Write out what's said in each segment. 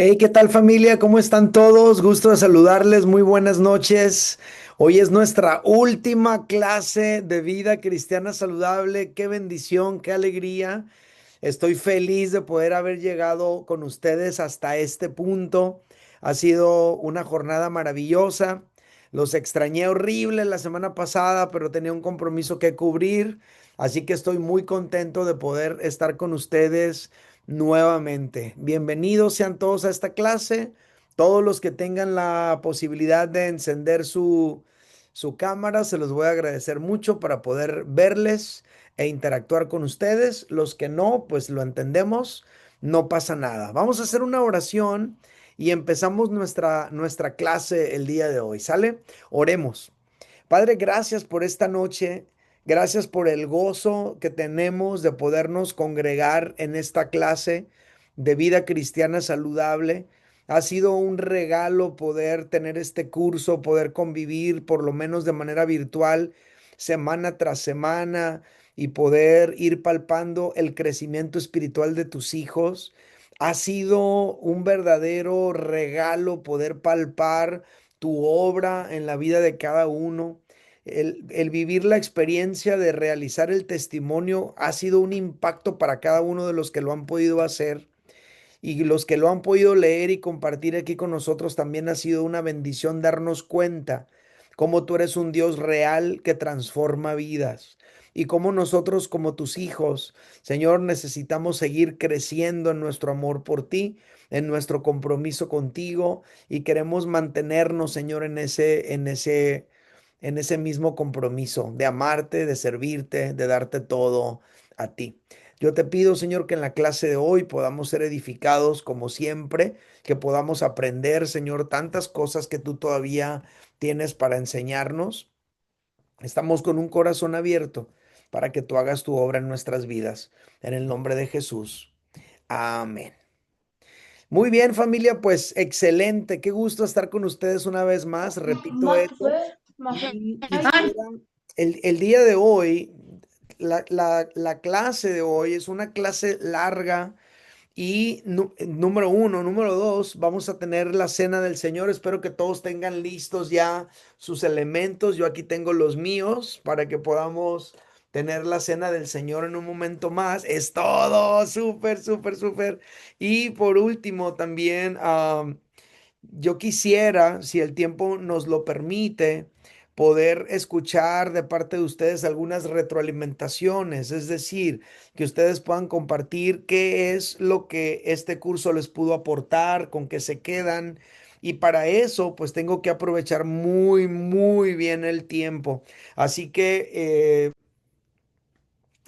Hey, ¿qué tal familia? ¿Cómo están todos? Gusto de saludarles, muy buenas noches. Hoy es nuestra última clase de vida cristiana saludable. Qué bendición, qué alegría. Estoy feliz de poder haber llegado con ustedes hasta este punto. Ha sido una jornada maravillosa. Los extrañé horrible la semana pasada, pero tenía un compromiso que cubrir. Así que estoy muy contento de poder estar con ustedes nuevamente. Bienvenidos sean todos a esta clase. Todos los que tengan la posibilidad de encender su cámara, se los voy a agradecer mucho para poder verles e interactuar con ustedes. Los que no, pues lo entendemos, no pasa nada. Vamos a hacer una oración y empezamos nuestra clase el día de hoy, ¿sale? Oremos. Padre, gracias por esta noche. Gracias por el gozo que tenemos de podernos congregar en esta clase de vida cristiana saludable. Ha sido un regalo poder tener este curso, poder convivir por lo menos de manera virtual semana tras semana y poder ir palpando el crecimiento espiritual de tus hijos. Ha sido un verdadero regalo poder palpar tu obra en la vida de cada uno. El vivir la experiencia de realizar el testimonio ha sido un impacto para cada uno de los que lo han podido hacer y los que lo han podido leer y compartir aquí con nosotros también ha sido una bendición darnos cuenta cómo tú eres un Dios real que transforma vidas y cómo nosotros como tus hijos, Señor, necesitamos seguir creciendo en nuestro amor por ti, en nuestro compromiso contigo y queremos mantenernos, Señor, en ese mismo compromiso de amarte, de servirte, de darte todo a ti. Yo te pido, Señor, que en la clase de hoy podamos ser edificados como siempre, que podamos aprender, Señor, tantas cosas que tú todavía tienes para enseñarnos. Estamos con un corazón abierto para que tú hagas tu obra en nuestras vidas. En el nombre de Jesús. Amén. Muy bien, familia, pues excelente. Qué gusto estar con ustedes una vez más. Repito eso. Y quisiera, el día de hoy, la clase de hoy es una clase larga y número uno, número dos, vamos a tener la cena del Señor. Espero que todos tengan listos ya sus elementos. Yo aquí tengo los míos para que podamos tener la cena del Señor en un momento más. Es todo, súper, súper, súper. Y por último, también yo quisiera, si el tiempo nos lo permite, poder escuchar de parte de ustedes algunas retroalimentaciones, es decir, que ustedes puedan compartir qué es lo que este curso les pudo aportar, con qué se quedan. Y para eso, pues tengo que aprovechar muy, muy bien el tiempo. Así que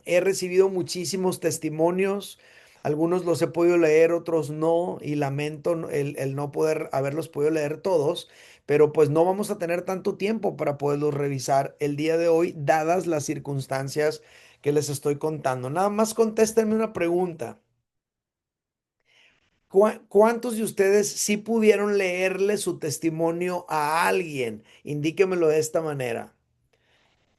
he recibido muchísimos testimonios, algunos los he podido leer, otros no, y lamento el no poder haberlos podido leer todos, pero pues no vamos a tener tanto tiempo para poderlos revisar el día de hoy, dadas las circunstancias que les estoy contando. Nada más contéstenme una pregunta. ¿Cuántos de ustedes sí pudieron leerle su testimonio a alguien? Indíquemelo de esta manera.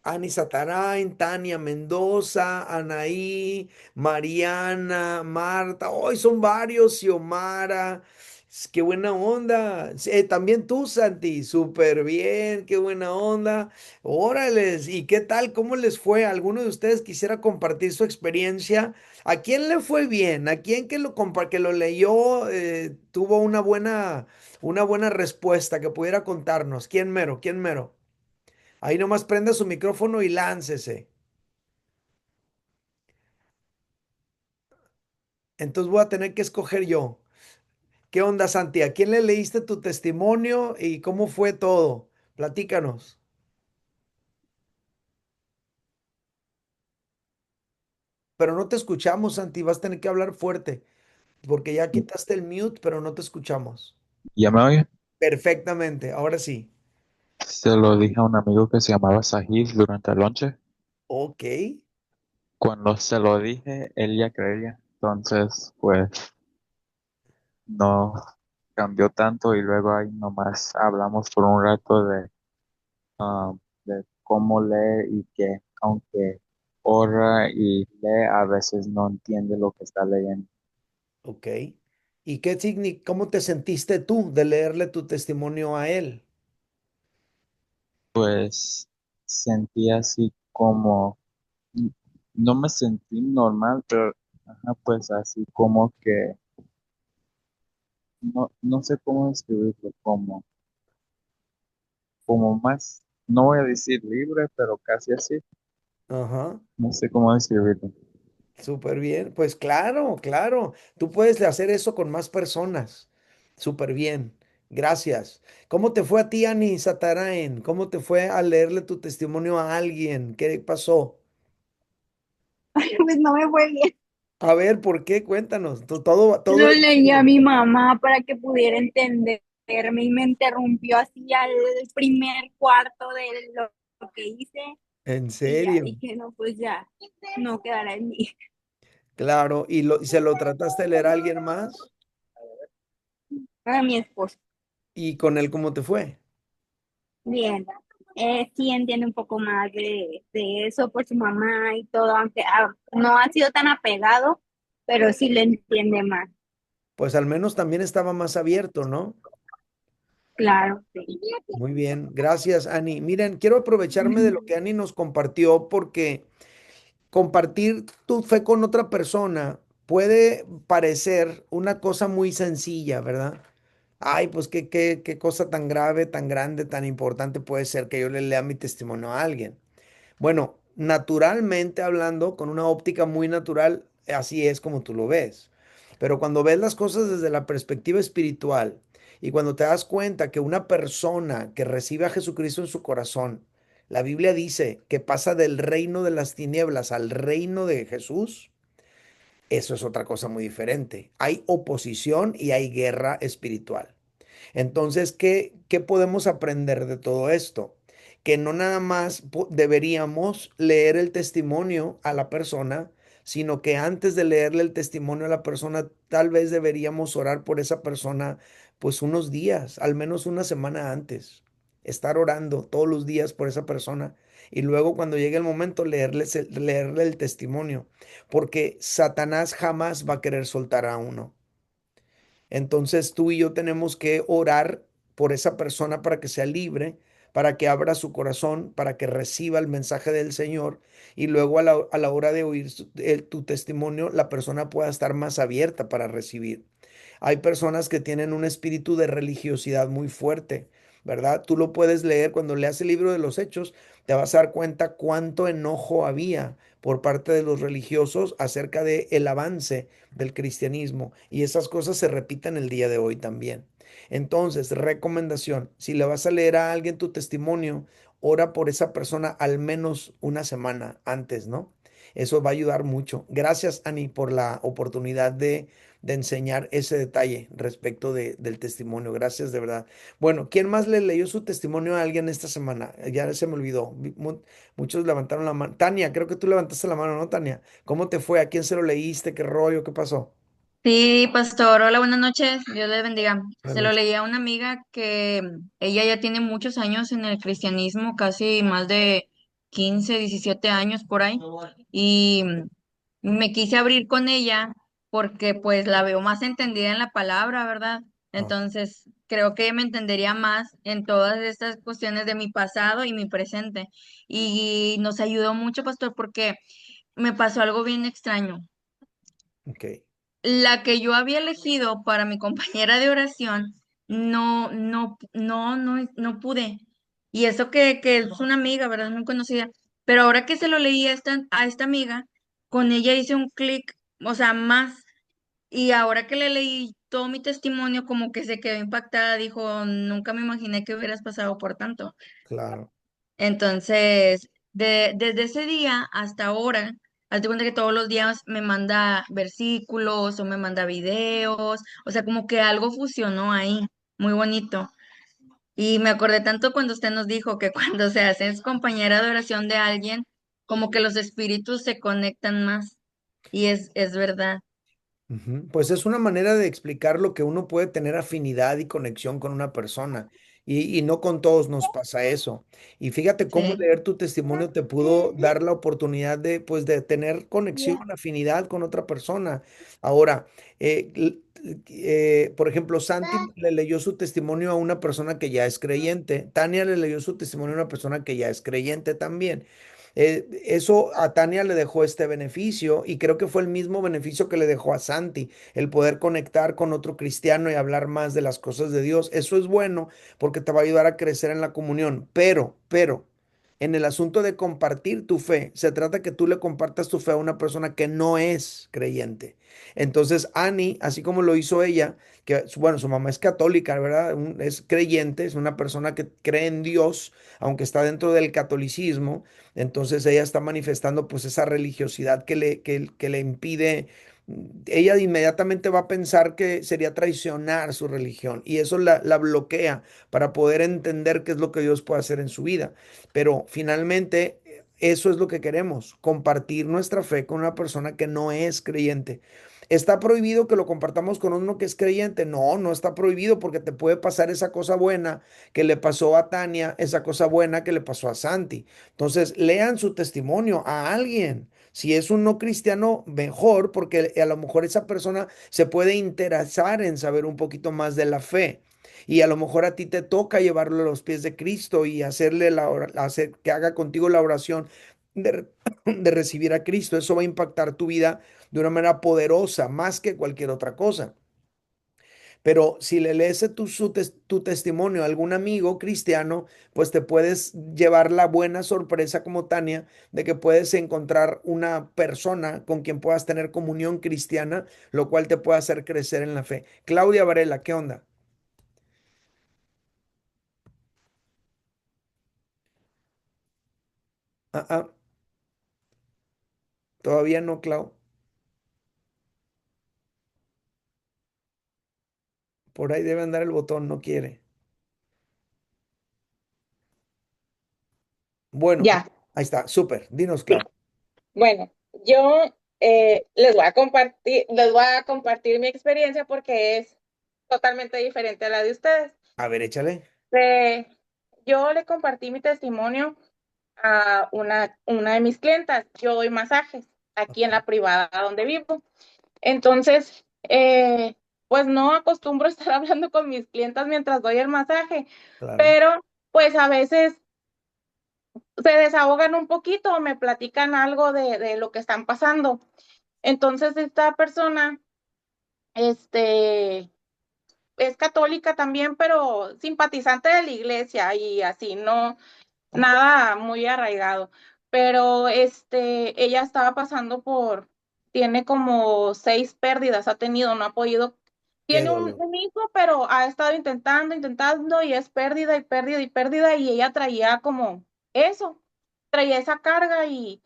Ani Satarain, Tania Mendoza, Anaí, Mariana, Marta, hoy son varios, Xiomara, qué buena onda. También tú, Santi, súper bien, qué buena onda. Órales, ¿y qué tal? ¿Cómo les fue? ¿Alguno de ustedes quisiera compartir su experiencia? ¿A quién le fue bien? ¿A quién que lo leyó tuvo una buena respuesta que pudiera contarnos? ¿Quién mero? ¿Quién mero? Ahí nomás prenda su micrófono y láncese. Entonces voy a tener que escoger yo. ¿Qué onda, Santi? ¿A quién le leíste tu testimonio y cómo fue todo? Platícanos. Pero no te escuchamos, Santi. Vas a tener que hablar fuerte porque ya quitaste el mute, pero no te escuchamos. ¿Ya me oye? Perfectamente. Ahora sí. Se lo dije a un amigo que se llamaba Sahil durante el lonche. Ok. Cuando se lo dije, él ya creía. Entonces, pues, no cambió tanto y luego ahí nomás hablamos por un rato de cómo lee y que aunque ora y lee, a veces no entiende lo que está leyendo. Ok. ¿Y cómo te sentiste tú de leerle tu testimonio a él? Pues sentí así como, no me sentí normal, pero ajá, pues así como que, no sé cómo describirlo, como más, no voy a decir libre, pero casi así, Ajá. no sé cómo describirlo. Súper bien. Pues claro, claro. Tú puedes hacer eso con más personas. Súper bien. Gracias. ¿Cómo te fue a ti, Ani Satarain? ¿Cómo te fue al leerle tu testimonio a alguien? ¿Qué pasó? Pues no me fue bien. A ver, ¿por qué? Cuéntanos. Todo Lo es leí a válido. mi mamá para que pudiera entenderme y me interrumpió así al primer cuarto de lo que hice ¿En y ya serio? dije, no, pues ya, no quedará en mí. Claro. ¿Y se lo trataste de leer a alguien más? A mi esposo, ¿Y con él cómo te fue? bien. Sí entiende un poco más de eso por su mamá y todo, aunque no ha sido tan apegado, pero sí le entiende más. Pues al menos también estaba más abierto, ¿no? Claro, sí. Muy bien, gracias, Ani. Miren, quiero aprovecharme de lo que Ani nos compartió porque compartir tu fe con otra persona puede parecer una cosa muy sencilla, ¿verdad? Ay, pues qué cosa tan grave, tan grande, tan importante puede ser que yo le lea mi testimonio a alguien. Bueno, naturalmente hablando, con una óptica muy natural, así es como tú lo ves. Pero cuando ves las cosas desde la perspectiva espiritual y cuando te das cuenta que una persona que recibe a Jesucristo en su corazón, la Biblia dice que pasa del reino de las tinieblas al reino de Jesús, eso es otra cosa muy diferente. Hay oposición y hay guerra espiritual. Entonces, ¿qué podemos aprender de todo esto? Que no nada más deberíamos leer el testimonio a la persona, sino que antes de leerle el testimonio a la persona, tal vez deberíamos orar por esa persona, pues unos días, al menos una semana antes. Estar orando todos los días por esa persona y luego cuando llegue el momento leerle el testimonio, porque Satanás jamás va a querer soltar a uno. Entonces tú y yo tenemos que orar por esa persona para que sea libre, para que abra su corazón, para que reciba el mensaje del Señor y luego a la hora de oír tu testimonio, la persona pueda estar más abierta para recibir. Hay personas que tienen un espíritu de religiosidad muy fuerte, ¿verdad? Tú lo puedes leer cuando leas el libro de los Hechos, te vas a dar cuenta cuánto enojo había por parte de los religiosos acerca de el avance del cristianismo y esas cosas se repiten el día de hoy también. Entonces, recomendación, si le vas a leer a alguien tu testimonio, ora por esa persona al menos una semana antes, ¿no? Eso va a ayudar mucho. Gracias, Ani, por la oportunidad de enseñar ese detalle respecto del testimonio. Gracias, de verdad. Bueno, ¿quién más le leyó su testimonio a alguien esta semana? Ya se me olvidó. Muchos levantaron la mano. Tania, creo que tú levantaste la mano, ¿no, Tania? ¿Cómo te fue? ¿A quién se lo leíste? ¿Qué rollo? ¿Qué pasó? Sí, pastor, hola, buenas noches, Dios le bendiga. Buenas Se lo noches. leí a una amiga que ella ya tiene muchos años en el cristianismo, casi más de 15, 17 años por ahí, y me quise abrir con ella porque pues la veo más entendida en la palabra, ¿verdad? Ah, Entonces, creo que ella me entendería más en todas estas cuestiones de mi pasado y mi presente. Y nos ayudó mucho, pastor, porque me pasó algo bien extraño. ok, La que yo había elegido para mi compañera de oración, no pude. Y eso que es una amiga, ¿verdad? Muy conocida. Pero ahora que se lo leí a esta amiga, con ella hice un clic, o sea, más. Y ahora que le leí todo mi testimonio, como que se quedó impactada, dijo, nunca me imaginé que hubieras pasado por tanto. claro. Entonces, desde ese día hasta ahora, hazte cuenta que todos los días me manda versículos o me manda videos, o sea, como que algo fusionó ahí, muy bonito. Y me acordé tanto cuando usted nos dijo que cuando se hace es compañera de oración de alguien, como que los espíritus se conectan más. Y es verdad. Ujú. Pues es una manera de explicar lo que uno puede tener afinidad y conexión con una persona. Y no con todos nos pasa eso. Y fíjate cómo Sí. leer tu testimonio te pudo dar la oportunidad de, pues, de tener conexión, afinidad con otra persona. Ahora, por ejemplo, Santi le leyó su testimonio a una persona que ya es creyente. Tania le leyó su testimonio a una persona que ya es creyente también. Eso a Tania le dejó este beneficio y creo que fue el mismo beneficio que le dejó a Santi, el poder conectar con otro cristiano y hablar más de las cosas de Dios. Eso es bueno porque te va a ayudar a crecer en la comunión. Pero, en el asunto de compartir tu fe, se trata que tú le compartas tu fe a una persona que no es creyente. Entonces, Annie, así como lo hizo ella, que bueno, su mamá es católica, ¿verdad? Es creyente, es una persona que cree en Dios, aunque está dentro del catolicismo. Entonces ella está manifestando pues esa religiosidad que le impide. Ella inmediatamente va a pensar que sería traicionar su religión y eso la bloquea para poder entender qué es lo que Dios puede hacer en su vida. Pero finalmente eso es lo que queremos, compartir nuestra fe con una persona que no es creyente. ¿Está prohibido que lo compartamos con uno que es creyente? No, no está prohibido porque te puede pasar esa cosa buena que le pasó a Tania, esa cosa buena que le pasó a Santi. Entonces, lean su testimonio a alguien. Si es un no cristiano, mejor, porque a lo mejor esa persona se puede interesar en saber un poquito más de la fe. Y a lo mejor a ti te toca llevarlo a los pies de Cristo y hacerle hacer que haga contigo la oración de, de recibir a Cristo. Eso va a impactar tu vida de una manera poderosa, más que cualquier otra cosa. Pero si le lees tu testimonio a algún amigo cristiano, pues te puedes llevar la buena sorpresa como Tania de que puedes encontrar una persona con quien puedas tener comunión cristiana, lo cual te puede hacer crecer en la fe. Claudia Varela, ¿qué onda? Ah, ah, todavía no, Clau. Por ahí debe andar el botón, no quiere. Bueno, Ya, ahí está, súper. Dinos, sí. Clau. Bueno, yo les voy a compartir mi experiencia porque es totalmente diferente a la de ustedes. A ver, échale. Eh, yo le compartí mi testimonio a una de mis clientas. Yo doy masajes aquí en Ok, la privada donde vivo. Entonces, pues no acostumbro a estar hablando con mis clientas mientras doy el masaje, claro. pero pues a veces se desahogan un poquito, me platican algo de lo que están pasando. Entonces, esta persona, este, es católica también, pero simpatizante de la iglesia y así, no, nada muy arraigado. Pero, ella estaba pasando tiene como 6 pérdidas, ha tenido, no ha podido. Qué Tiene un, dolor. un hijo, pero ha estado intentando, y es pérdida y pérdida y pérdida, y ella traía como eso, traía esa carga y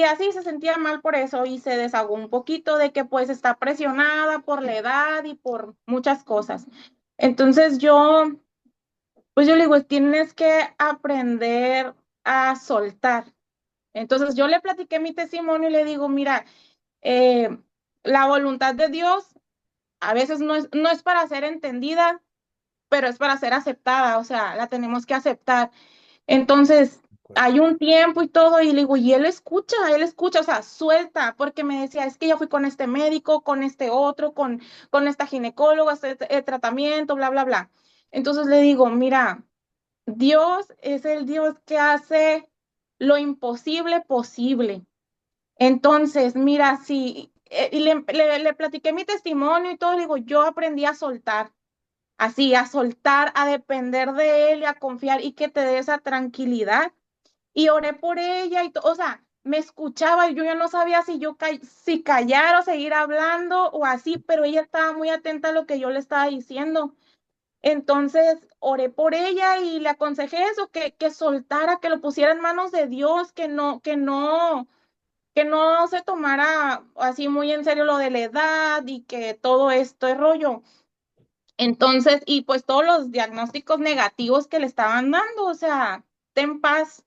así se sentía mal por eso y se desahogó un poquito de que pues está presionada por la edad y por muchas cosas. Entonces pues yo le digo, tienes que aprender a soltar. Entonces yo le platiqué mi testimonio y le digo, mira, eh, la voluntad de Dios a veces no es para ser entendida, pero es para ser aceptada, o sea, la tenemos que aceptar. Entonces, De acuerdo. hay un tiempo y todo, y le digo, y él escucha, o sea, suelta, porque me decía, es que ya fui con este médico, con este otro, con esta ginecóloga, tratamiento, bla, bla, bla. Entonces le digo, mira, Dios es el Dios que hace lo imposible posible. Entonces, mira, sí, y le platiqué mi testimonio y todo, le digo, yo aprendí a soltar, así, a soltar, a depender de él y a confiar y que te dé esa tranquilidad. Y oré por ella y todo, o sea, me escuchaba y yo ya no sabía si callar o seguir hablando o así, pero ella estaba muy atenta a lo que yo le estaba diciendo. Entonces oré por ella y le aconsejé eso, que soltara, que lo pusiera en manos de Dios, que no se tomara así muy en serio lo de la edad y que todo esto es rollo. Entonces, y pues todos los diagnósticos negativos que le estaban dando, o sea, ten paz,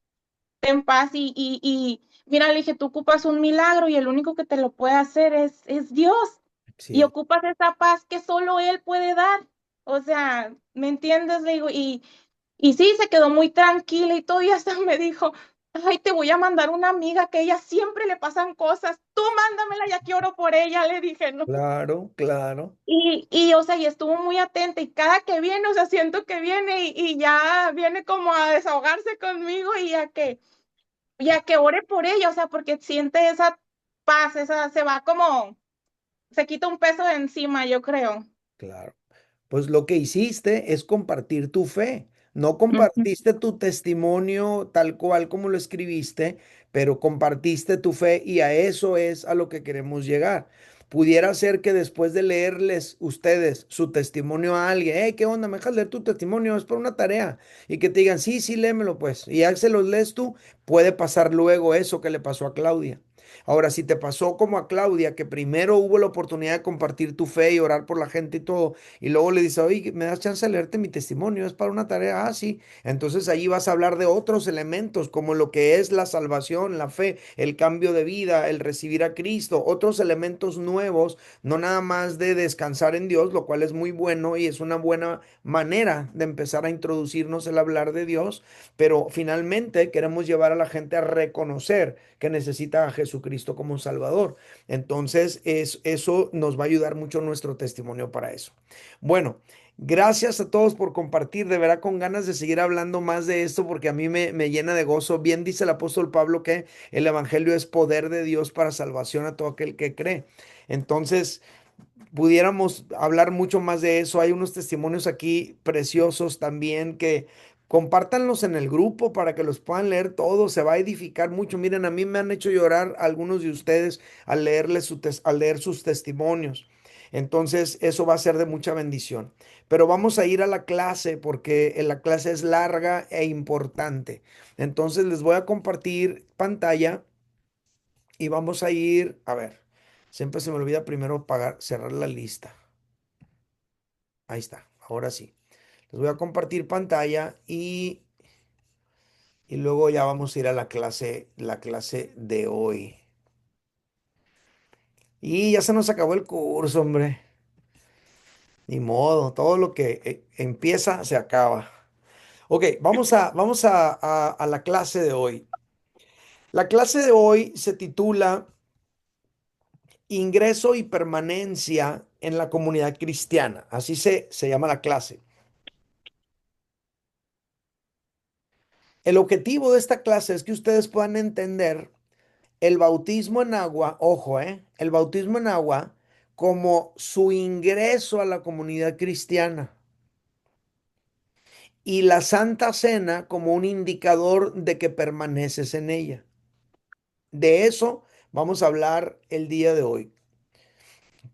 ten paz y mira, le dije, tú ocupas un milagro y el único que te lo puede hacer es Dios Sí, y ocupas esa paz que solo Él puede dar. O sea, ¿me entiendes? Le digo, y sí, se quedó muy tranquila y todo, y hasta me dijo, ay, te voy a mandar una amiga que a ella siempre le pasan cosas, tú mándamela, ya que oro por ella, le dije, ¿no? Claro, claro, O sea, y estuvo muy atenta y cada que viene, o sea, siento que viene y ya viene como a desahogarse conmigo y a que ore por ella, o sea, porque siente esa paz, esa, se va como, se quita un peso de encima, yo creo. claro. Pues lo que hiciste es compartir tu fe. No Ujú. compartiste tu testimonio tal cual como lo escribiste, pero compartiste tu fe y a eso es a lo que queremos llegar. Pudiera ser que después de leerles ustedes su testimonio a alguien, hey, ¿qué onda? ¿Me dejas leer tu testimonio? Es por una tarea. Y que te digan, sí, sí, léemelo pues. Y ya se los lees tú, puede pasar luego eso que le pasó a Claudia. Ahora, si te pasó como a Claudia, que primero hubo la oportunidad de compartir tu fe y orar por la gente y todo, y luego le dice, oye, ¿me das chance de leerte mi testimonio? Es para una tarea. Ah, sí. Entonces ahí vas a hablar de otros elementos, como lo que es la salvación, la fe, el cambio de vida, el recibir a Cristo, otros elementos nuevos, no nada más de descansar en Dios, lo cual es muy bueno y es una buena manera de empezar a introducirnos el hablar de Dios, pero finalmente queremos llevar a la gente a reconocer que necesita a Jesucristo como un Salvador. Entonces, eso nos va a ayudar mucho nuestro testimonio para eso. Bueno, gracias a todos por compartir. De verdad, con ganas de seguir hablando más de esto porque a mí me llena de gozo. Bien dice el apóstol Pablo que el Evangelio es poder de Dios para salvación a todo aquel que cree. Entonces, pudiéramos hablar mucho más de eso. Hay unos testimonios aquí preciosos también que compártanlos en el grupo para que los puedan leer todos. Se va a edificar mucho. Miren, a mí me han hecho llorar algunos de ustedes al al leer sus testimonios. Entonces, eso va a ser de mucha bendición. Pero vamos a ir a la clase porque la clase es larga e importante. Entonces, les voy a compartir pantalla y vamos a ir, a ver, siempre se me olvida primero apagar, cerrar la lista. Ahí está, ahora sí. Les voy a compartir pantalla y luego ya vamos a ir a la clase de hoy. Y ya se nos acabó el curso, hombre. Ni modo, todo lo que empieza se acaba. Ok, vamos a la clase de hoy. La clase de hoy se titula Ingreso y permanencia en la comunidad cristiana. Así se llama la clase. El objetivo de esta clase es que ustedes puedan entender el bautismo en agua, ojo, el bautismo en agua como su ingreso a la comunidad cristiana y la Santa Cena como un indicador de que permaneces en ella. De eso vamos a hablar el día de hoy.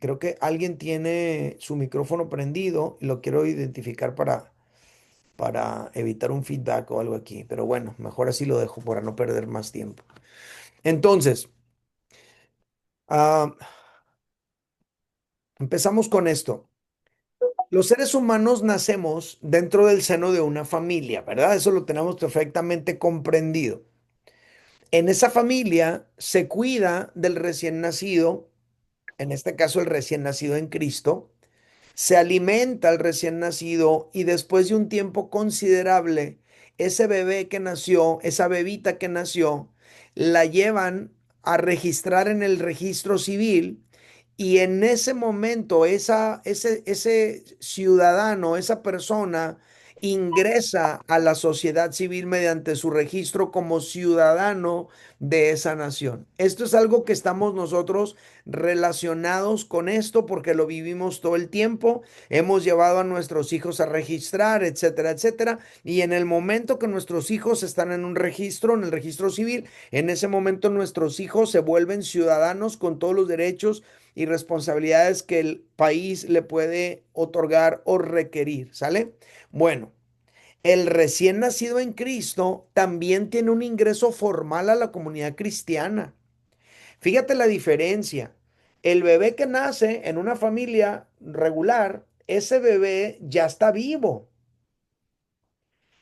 Creo que alguien tiene su micrófono prendido y lo quiero identificar para evitar un feedback o algo aquí. Pero bueno, mejor así lo dejo para no perder más tiempo. Entonces, ah, empezamos con esto. Los seres humanos nacemos dentro del seno de una familia, ¿verdad? Eso lo tenemos perfectamente comprendido. En esa familia se cuida del recién nacido, en este caso el recién nacido en Cristo, se alimenta al recién nacido y después de un tiempo considerable, ese bebé que nació, esa bebita que nació, la llevan a registrar en el registro civil y en ese momento ese ciudadano, esa persona ingresa a la sociedad civil mediante su registro como ciudadano de esa nación. Esto es algo que estamos nosotros relacionados con esto porque lo vivimos todo el tiempo, hemos llevado a nuestros hijos a registrar, etcétera, etcétera, y en el momento que nuestros hijos están en un registro, en el registro civil, en ese momento nuestros hijos se vuelven ciudadanos con todos los derechos y responsabilidades que el país le puede otorgar o requerir, ¿sale? Bueno, el recién nacido en Cristo también tiene un ingreso formal a la comunidad cristiana. Fíjate la diferencia. El bebé que nace en una familia regular, ese bebé ya está vivo,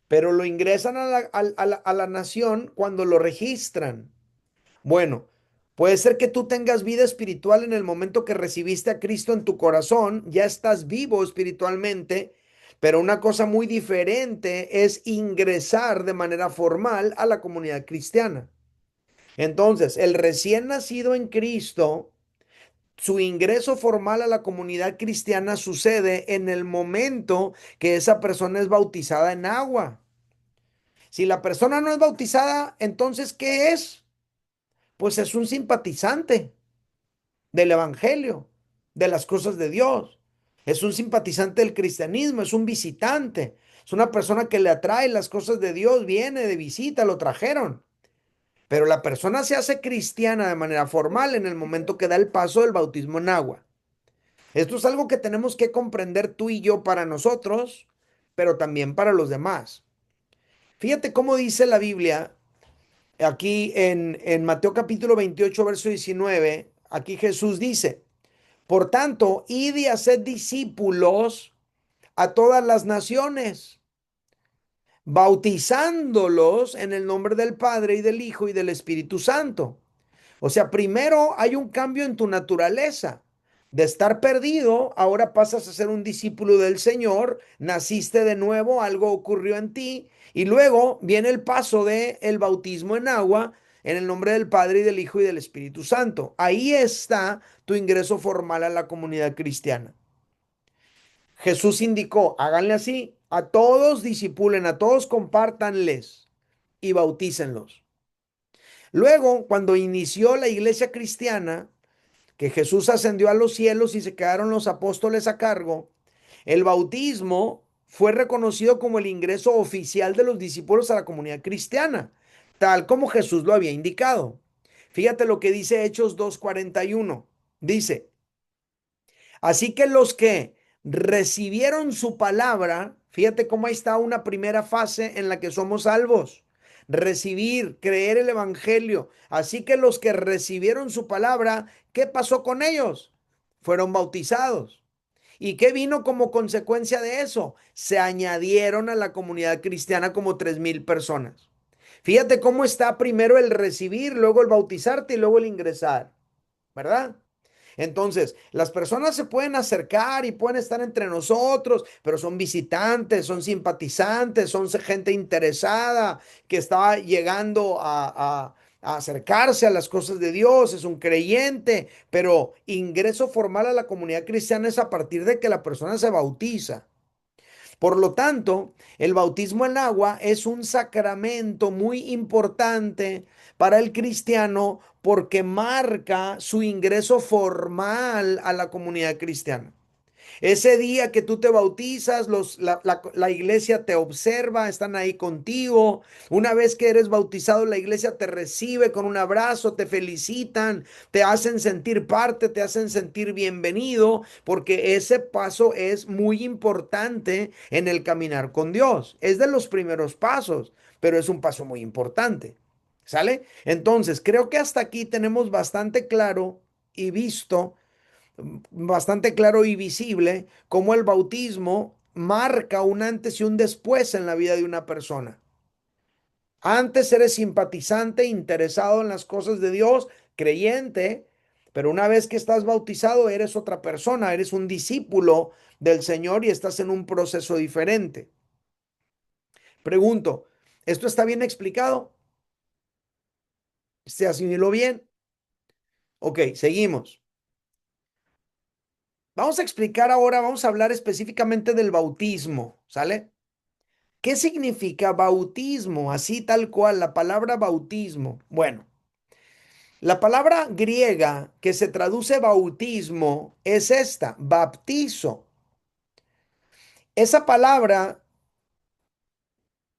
pero lo ingresan a la nación cuando lo registran. Bueno, puede ser que tú tengas vida espiritual en el momento que recibiste a Cristo en tu corazón, ya estás vivo espiritualmente, Pero una cosa muy diferente es ingresar de manera formal a la comunidad cristiana. Entonces, el recién nacido en Cristo, su ingreso formal a la comunidad cristiana sucede en el momento que esa persona es bautizada en agua. Si la persona no es bautizada, entonces, ¿qué es? Pues es un simpatizante del evangelio, de las cosas de Dios. Es un simpatizante del cristianismo, es un visitante. Es una persona que le atrae las cosas de Dios, viene de visita, lo trajeron. Pero la persona se hace cristiana de manera formal en el momento que da el paso del bautismo en agua. Esto es algo que tenemos que comprender tú y yo para nosotros, pero también para los demás. Fíjate cómo dice la Biblia aquí en Mateo capítulo 28, verso 19. Aquí Jesús dice, por tanto, id y haced discípulos a todas las naciones, bautizándolos en el nombre del Padre y del Hijo y del Espíritu Santo. O sea, primero hay un cambio en tu naturaleza. De estar perdido, ahora pasas a ser un discípulo del Señor, naciste de nuevo, algo ocurrió en ti, y luego viene el paso de el bautismo en agua en el nombre del Padre y del Hijo y del Espíritu Santo. Ahí está tu ingreso formal a la comunidad cristiana. Jesús indicó, háganle así, a todos discipulen, a todos compártanles y bautícenlos. Luego, cuando inició la iglesia cristiana, que Jesús ascendió a los cielos y se quedaron los apóstoles a cargo, el bautismo fue reconocido como el ingreso oficial de los discípulos a la comunidad cristiana, tal como Jesús lo había indicado. Fíjate lo que dice Hechos 2:41. Dice, así que los que recibieron su palabra, fíjate cómo ahí está una primera fase en la que somos salvos. Recibir, creer el evangelio. Así que los que recibieron su palabra, ¿qué pasó con ellos? Fueron bautizados. ¿Y qué vino como consecuencia de eso? Se añadieron a la comunidad cristiana como 3,000 personas. Fíjate cómo está primero el recibir, luego el bautizarte y luego el ingresar, ¿verdad? Entonces, las personas se pueden acercar y pueden estar entre nosotros, pero son visitantes, son simpatizantes, son gente interesada que está llegando a acercarse a las cosas de Dios, es un creyente, pero ingreso formal a la comunidad cristiana es a partir de que la persona se bautiza. Por lo tanto, el bautismo en agua es un sacramento muy importante para el cristiano porque marca su ingreso formal a la comunidad cristiana. Ese día que tú te bautizas, la iglesia te observa, están ahí contigo. Una vez que eres bautizado, la iglesia te recibe con un abrazo, te felicitan, te hacen sentir parte, te hacen sentir bienvenido, porque ese paso es muy importante en el caminar con Dios. Es de los primeros pasos, pero es un paso muy importante. ¿Sale? Entonces, creo que hasta aquí tenemos bastante claro y visto bastante claro y visible cómo el bautismo marca un antes y un después en la vida de una persona. Antes eres simpatizante, interesado en las cosas de Dios, creyente, pero una vez que estás bautizado eres otra persona, eres un discípulo del Señor y estás en un proceso diferente. Pregunto, ¿esto está bien explicado? ¿Se asimiló bien? Ok, seguimos. Vamos a explicar ahora, vamos a hablar específicamente del bautismo, ¿sale? ¿Qué significa bautismo? Así tal cual, la palabra bautismo. Bueno, la palabra griega que se traduce bautismo es esta, baptizo. Esa palabra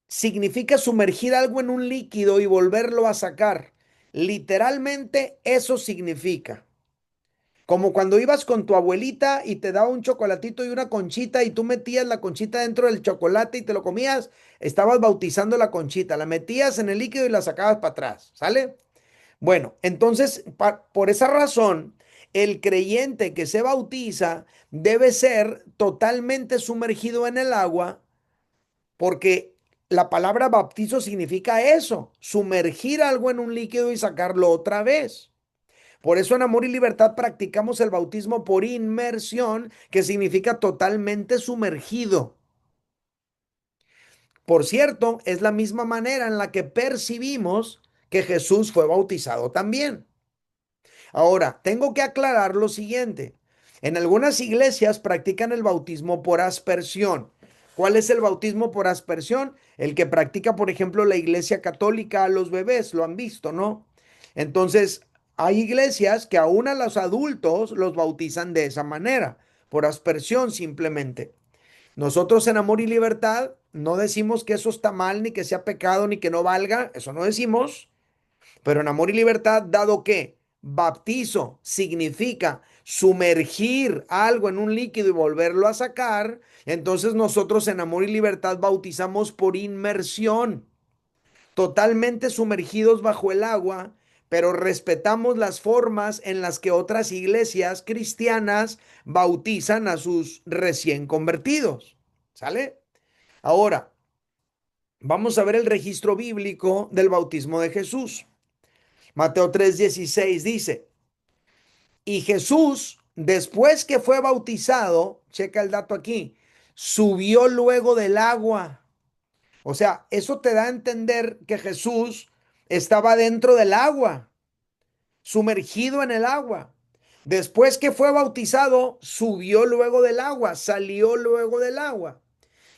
significa sumergir algo en un líquido y volverlo a sacar. Literalmente eso significa. Como cuando ibas con tu abuelita y te daba un chocolatito y una conchita y tú metías la conchita dentro del chocolate y te lo comías, estabas bautizando la conchita, la metías en el líquido y la sacabas para atrás, ¿sale? Bueno, entonces, por esa razón, el creyente que se bautiza debe ser totalmente sumergido en el agua porque la palabra bautizo significa eso, sumergir algo en un líquido y sacarlo otra vez. Por eso en Amor y Libertad practicamos el bautismo por inmersión, que significa totalmente sumergido. Por cierto, es la misma manera en la que percibimos que Jesús fue bautizado también. Ahora, tengo que aclarar lo siguiente. En algunas iglesias practican el bautismo por aspersión. ¿Cuál es el bautismo por aspersión? El que practica, por ejemplo, la iglesia católica a los bebés, lo han visto, ¿no? Entonces, hay iglesias que aún a los adultos los bautizan de esa manera, por aspersión simplemente. Nosotros en Amor y Libertad no decimos que eso está mal, ni que sea pecado, ni que no valga, eso no decimos. Pero en Amor y Libertad, dado que bautizo significa sumergir algo en un líquido y volverlo a sacar, entonces nosotros en Amor y Libertad bautizamos por inmersión, totalmente sumergidos bajo el agua, pero respetamos las formas en las que otras iglesias cristianas bautizan a sus recién convertidos. ¿Sale? Ahora, vamos a ver el registro bíblico del bautismo de Jesús. Mateo 3:16 dice, y Jesús, después que fue bautizado, checa el dato aquí, subió luego del agua. O sea, eso te da a entender que Jesús estaba dentro del agua, sumergido en el agua. Después que fue bautizado, subió luego del agua, salió luego del agua.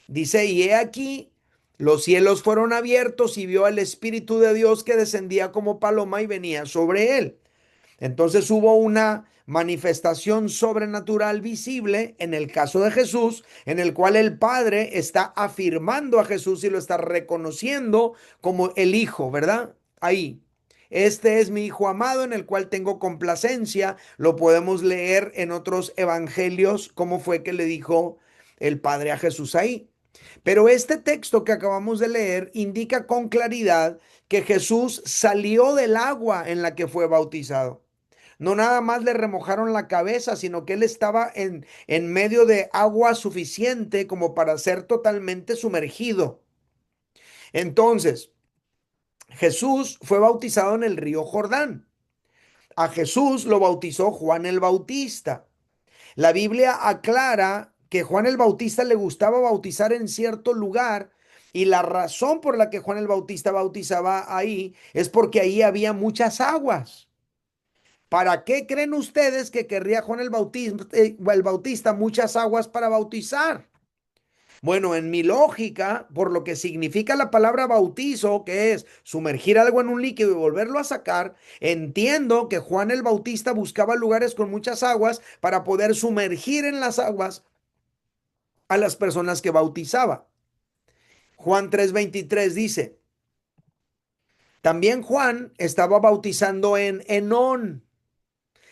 Dice, y he aquí, los cielos fueron abiertos y vio al Espíritu de Dios que descendía como paloma y venía sobre él. Entonces hubo una manifestación sobrenatural visible en el caso de Jesús, en el cual el Padre está afirmando a Jesús y lo está reconociendo como el Hijo, ¿verdad? Ahí. Este es mi Hijo amado en el cual tengo complacencia. Lo podemos leer en otros evangelios, cómo fue que le dijo el Padre a Jesús ahí. Pero este texto que acabamos de leer indica con claridad que Jesús salió del agua en la que fue bautizado. No nada más le remojaron la cabeza, sino que él estaba en medio de agua suficiente como para ser totalmente sumergido. Entonces, Jesús fue bautizado en el río Jordán. A Jesús lo bautizó Juan el Bautista. La Biblia aclara que Juan el Bautista le gustaba bautizar en cierto lugar y la razón por la que Juan el Bautista bautizaba ahí es porque ahí había muchas aguas. ¿Para qué creen ustedes que querría Juan el Bautista muchas aguas para bautizar? Bueno, en mi lógica, por lo que significa la palabra bautizo, que es sumergir algo en un líquido y volverlo a sacar, entiendo que Juan el Bautista buscaba lugares con muchas aguas para poder sumergir en las aguas a las personas que bautizaba. Juan 3:23 dice, también Juan estaba bautizando en Enón,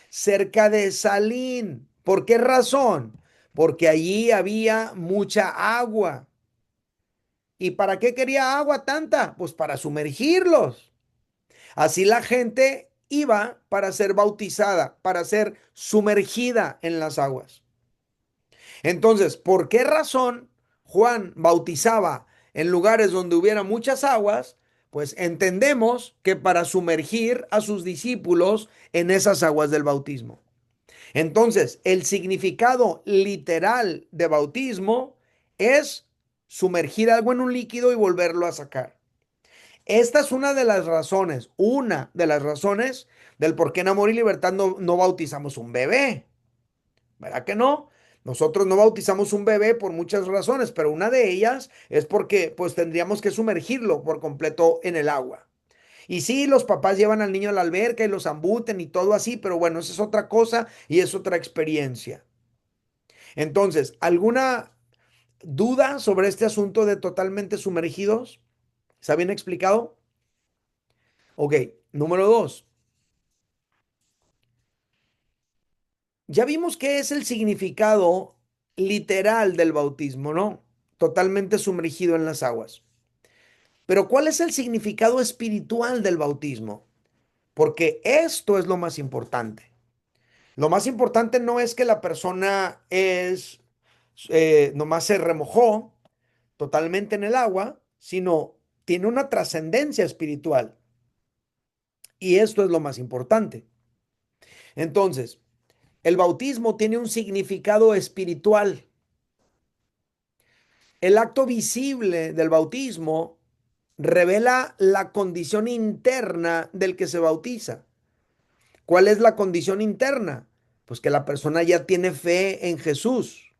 cerca de Salín. ¿Por qué razón? Porque allí había mucha agua. ¿Y para qué quería agua tanta? Pues para sumergirlos. Así la gente iba para ser bautizada, para ser sumergida en las aguas. Entonces, ¿por qué razón Juan bautizaba en lugares donde hubiera muchas aguas? Pues entendemos que para sumergir a sus discípulos en esas aguas del bautismo. Entonces, el significado literal de bautismo es sumergir algo en un líquido y volverlo a sacar. Esta es una de las razones del por qué en Amor y Libertad no bautizamos un bebé. ¿Verdad que no? Nosotros no bautizamos un bebé por muchas razones, pero una de ellas es porque pues tendríamos que sumergirlo por completo en el agua. Y sí, los papás llevan al niño a la alberca y los embuten y todo así, pero bueno, esa es otra cosa y es otra experiencia. Entonces, ¿alguna duda sobre este asunto de totalmente sumergidos? ¿Está bien explicado? Ok, número 2. Ya vimos qué es el significado literal del bautismo, ¿no? Totalmente sumergido en las aguas. Pero ¿cuál es el significado espiritual del bautismo? Porque esto es lo más importante. Lo más importante no es que la persona nomás se remojó totalmente en el agua, sino tiene una trascendencia espiritual. Y esto es lo más importante. Entonces, el bautismo tiene un significado espiritual. El acto visible del bautismo revela la condición interna del que se bautiza. ¿Cuál es la condición interna? Pues que la persona ya tiene fe en Jesús,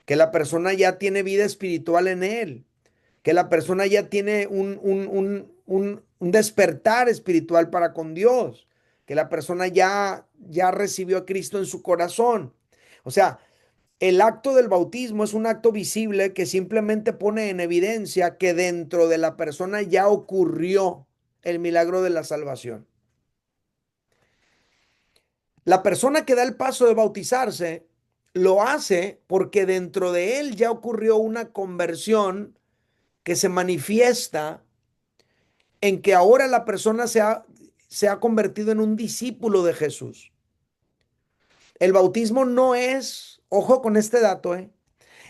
que la persona ya tiene vida espiritual en Él, que la persona ya tiene un despertar espiritual para con Dios, que la persona ya recibió a Cristo en su corazón. O sea, el acto del bautismo es un acto visible que simplemente pone en evidencia que dentro de la persona ya ocurrió el milagro de la salvación. La persona que da el paso de bautizarse lo hace porque dentro de él ya ocurrió una conversión que se manifiesta en que ahora la persona se ha convertido en un discípulo de Jesús. El bautismo no es, ojo con este dato,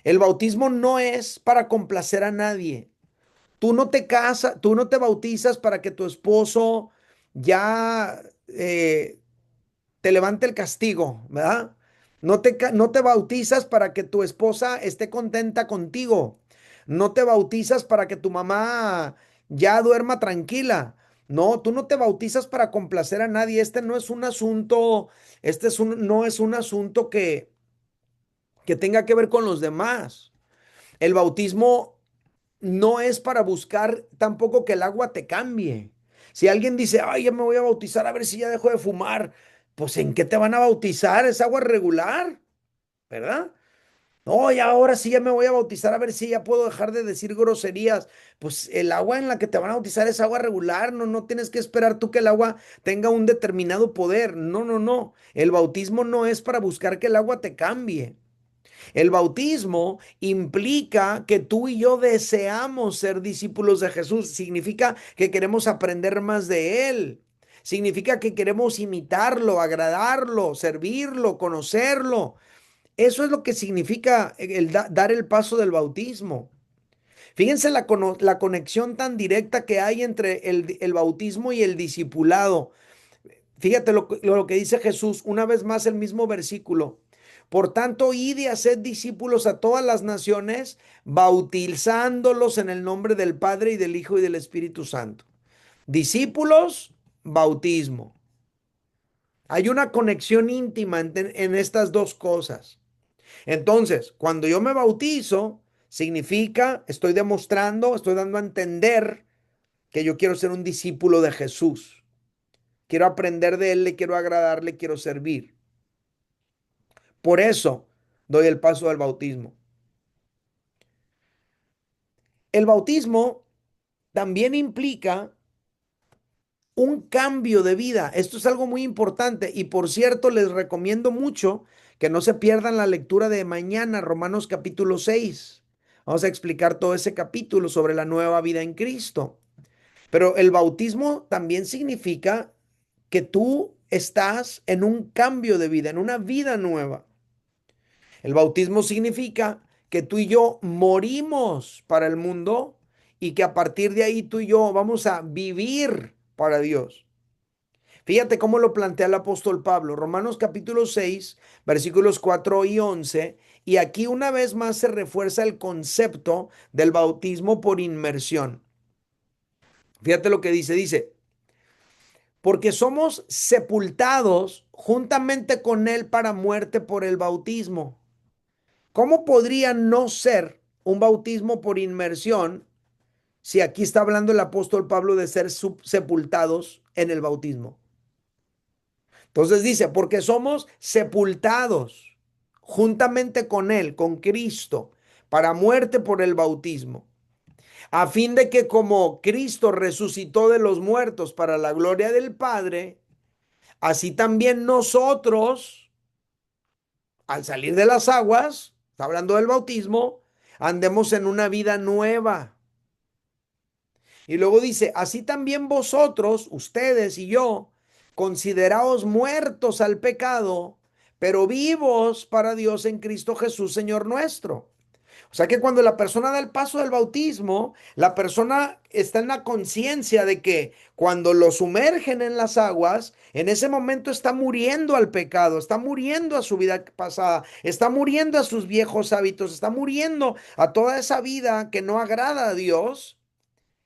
el bautismo no es para complacer a nadie. Tú no te casas, tú no te bautizas para que tu esposo ya te levante el castigo, ¿verdad? No te bautizas para que tu esposa esté contenta contigo. No te bautizas para que tu mamá ya duerma tranquila. No, tú no te bautizas para complacer a nadie. Este no es un asunto, no es un asunto que tenga que ver con los demás. El bautismo no es para buscar tampoco que el agua te cambie. Si alguien dice, ay, ya me voy a bautizar a ver si ya dejo de fumar, pues ¿en qué te van a bautizar? Es agua regular, ¿verdad? No, y ahora sí ya me voy a bautizar a ver si ya puedo dejar de decir groserías. Pues el agua en la que te van a bautizar es agua regular, no, no tienes que esperar tú que el agua tenga un determinado poder. No, no, no. El bautismo no es para buscar que el agua te cambie. El bautismo implica que tú y yo deseamos ser discípulos de Jesús. Significa que queremos aprender más de Él. Significa que queremos imitarlo, agradarlo, servirlo, conocerlo. Eso es lo que significa dar el paso del bautismo. Fíjense la conexión tan directa que hay entre el bautismo y el discipulado. Fíjate lo que dice Jesús, una vez más el mismo versículo. Por tanto, id y haced discípulos a todas las naciones, bautizándolos en el nombre del Padre y del Hijo y del Espíritu Santo. Discípulos, bautismo. Hay una conexión íntima en estas dos cosas. Entonces, cuando yo me bautizo, significa, estoy demostrando, estoy dando a entender que yo quiero ser un discípulo de Jesús. Quiero aprender de Él, le quiero agradar, le quiero servir. Por eso doy el paso del bautismo. El bautismo también implica un cambio de vida. Esto es algo muy importante y por cierto les recomiendo mucho que no se pierdan la lectura de mañana, Romanos capítulo 6. Vamos a explicar todo ese capítulo sobre la nueva vida en Cristo. Pero el bautismo también significa que tú estás en un cambio de vida, en una vida nueva. El bautismo significa que tú y yo morimos para el mundo y que a partir de ahí tú y yo vamos a vivir para Dios. Fíjate cómo lo plantea el apóstol Pablo, Romanos capítulo 6, versículos 4 y 11, y aquí una vez más se refuerza el concepto del bautismo por inmersión. Fíjate lo que dice, porque somos sepultados juntamente con él para muerte por el bautismo. ¿Cómo podría no ser un bautismo por inmersión si aquí está hablando el apóstol Pablo de ser sepultados en el bautismo? Entonces dice, porque somos sepultados juntamente con Él, con Cristo, para muerte por el bautismo, a fin de que como Cristo resucitó de los muertos para la gloria del Padre, así también nosotros, al salir de las aguas, está hablando del bautismo, andemos en una vida nueva. Y luego dice, así también vosotros, ustedes y yo, consideraos muertos al pecado, pero vivos para Dios en Cristo Jesús, Señor nuestro. O sea que cuando la persona da el paso del bautismo, la persona está en la conciencia de que cuando lo sumergen en las aguas, en ese momento está muriendo al pecado, está muriendo a su vida pasada, está muriendo a sus viejos hábitos, está muriendo a toda esa vida que no agrada a Dios.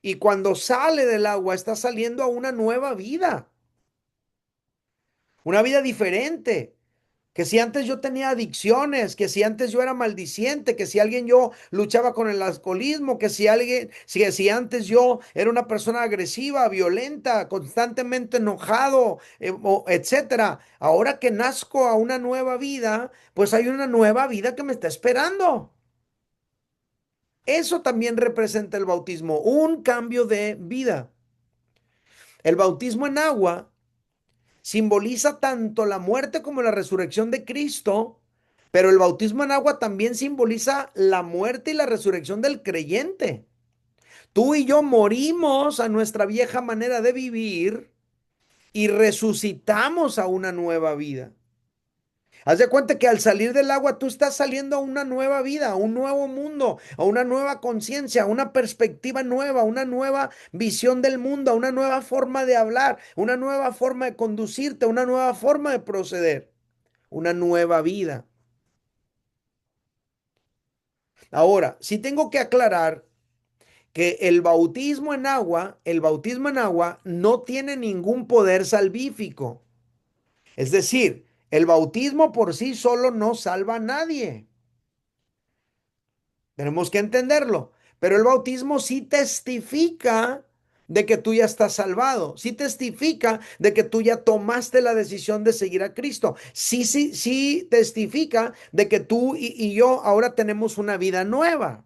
Y cuando sale del agua, está saliendo a una vida diferente. Que si antes yo tenía adicciones, que si antes yo era maldiciente, que si alguien yo luchaba con el alcoholismo, que si alguien, si antes yo era una persona agresiva, violenta, constantemente enojado, etcétera. Ahora que nazco a una nueva vida, pues hay una nueva vida que me está esperando. Eso también representa el bautismo, un cambio de vida. El bautismo en agua simboliza tanto la muerte como la resurrección de Cristo, pero el bautismo en agua también simboliza la muerte y la resurrección del creyente. Tú y yo morimos a nuestra vieja manera de vivir y resucitamos a una nueva vida. Haz de cuenta que al salir del agua tú estás saliendo a una nueva vida, a un nuevo mundo, a una nueva conciencia, a una perspectiva nueva, a una nueva visión del mundo, a una nueva forma de hablar, una nueva forma de conducirte, a una nueva forma de proceder, una nueva vida. Ahora, sí tengo que aclarar que el bautismo en agua no tiene ningún poder salvífico. Es decir, el bautismo por sí solo no salva a nadie. Tenemos que entenderlo. Pero el bautismo sí testifica de que tú ya estás salvado. Sí testifica de que tú ya tomaste la decisión de seguir a Cristo. Sí testifica de que tú y yo ahora tenemos una vida nueva.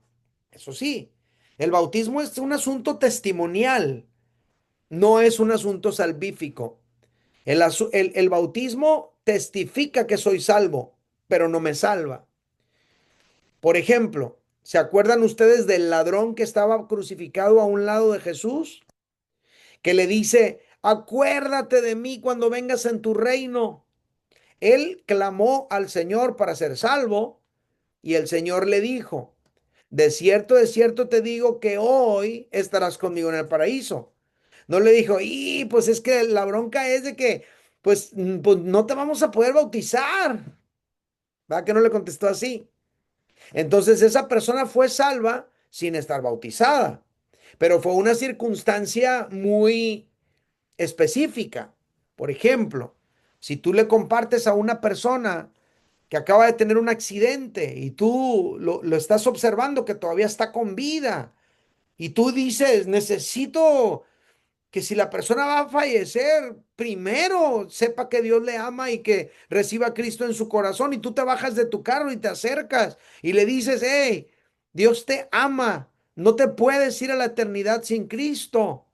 Eso sí, el bautismo es un asunto testimonial, no es un asunto salvífico. El bautismo testifica que soy salvo, pero no me salva. Por ejemplo, ¿se acuerdan ustedes del ladrón que estaba crucificado a un lado de Jesús? Que le dice, acuérdate de mí cuando vengas en tu reino. Él clamó al Señor para ser salvo y el Señor le dijo, de cierto te digo que hoy estarás conmigo en el paraíso. No le dijo, y pues es que la bronca es de que, pues no te vamos a poder bautizar. ¿Verdad que no le contestó así? Entonces esa persona fue salva sin estar bautizada, pero fue una circunstancia muy específica. Por ejemplo, si tú le compartes a una persona que acaba de tener un accidente y tú lo estás observando que todavía está con vida y tú dices, necesito que si la persona va a fallecer, primero sepa que Dios le ama y que reciba a Cristo en su corazón y tú te bajas de tu carro y te acercas y le dices, hey, Dios te ama, no te puedes ir a la eternidad sin Cristo.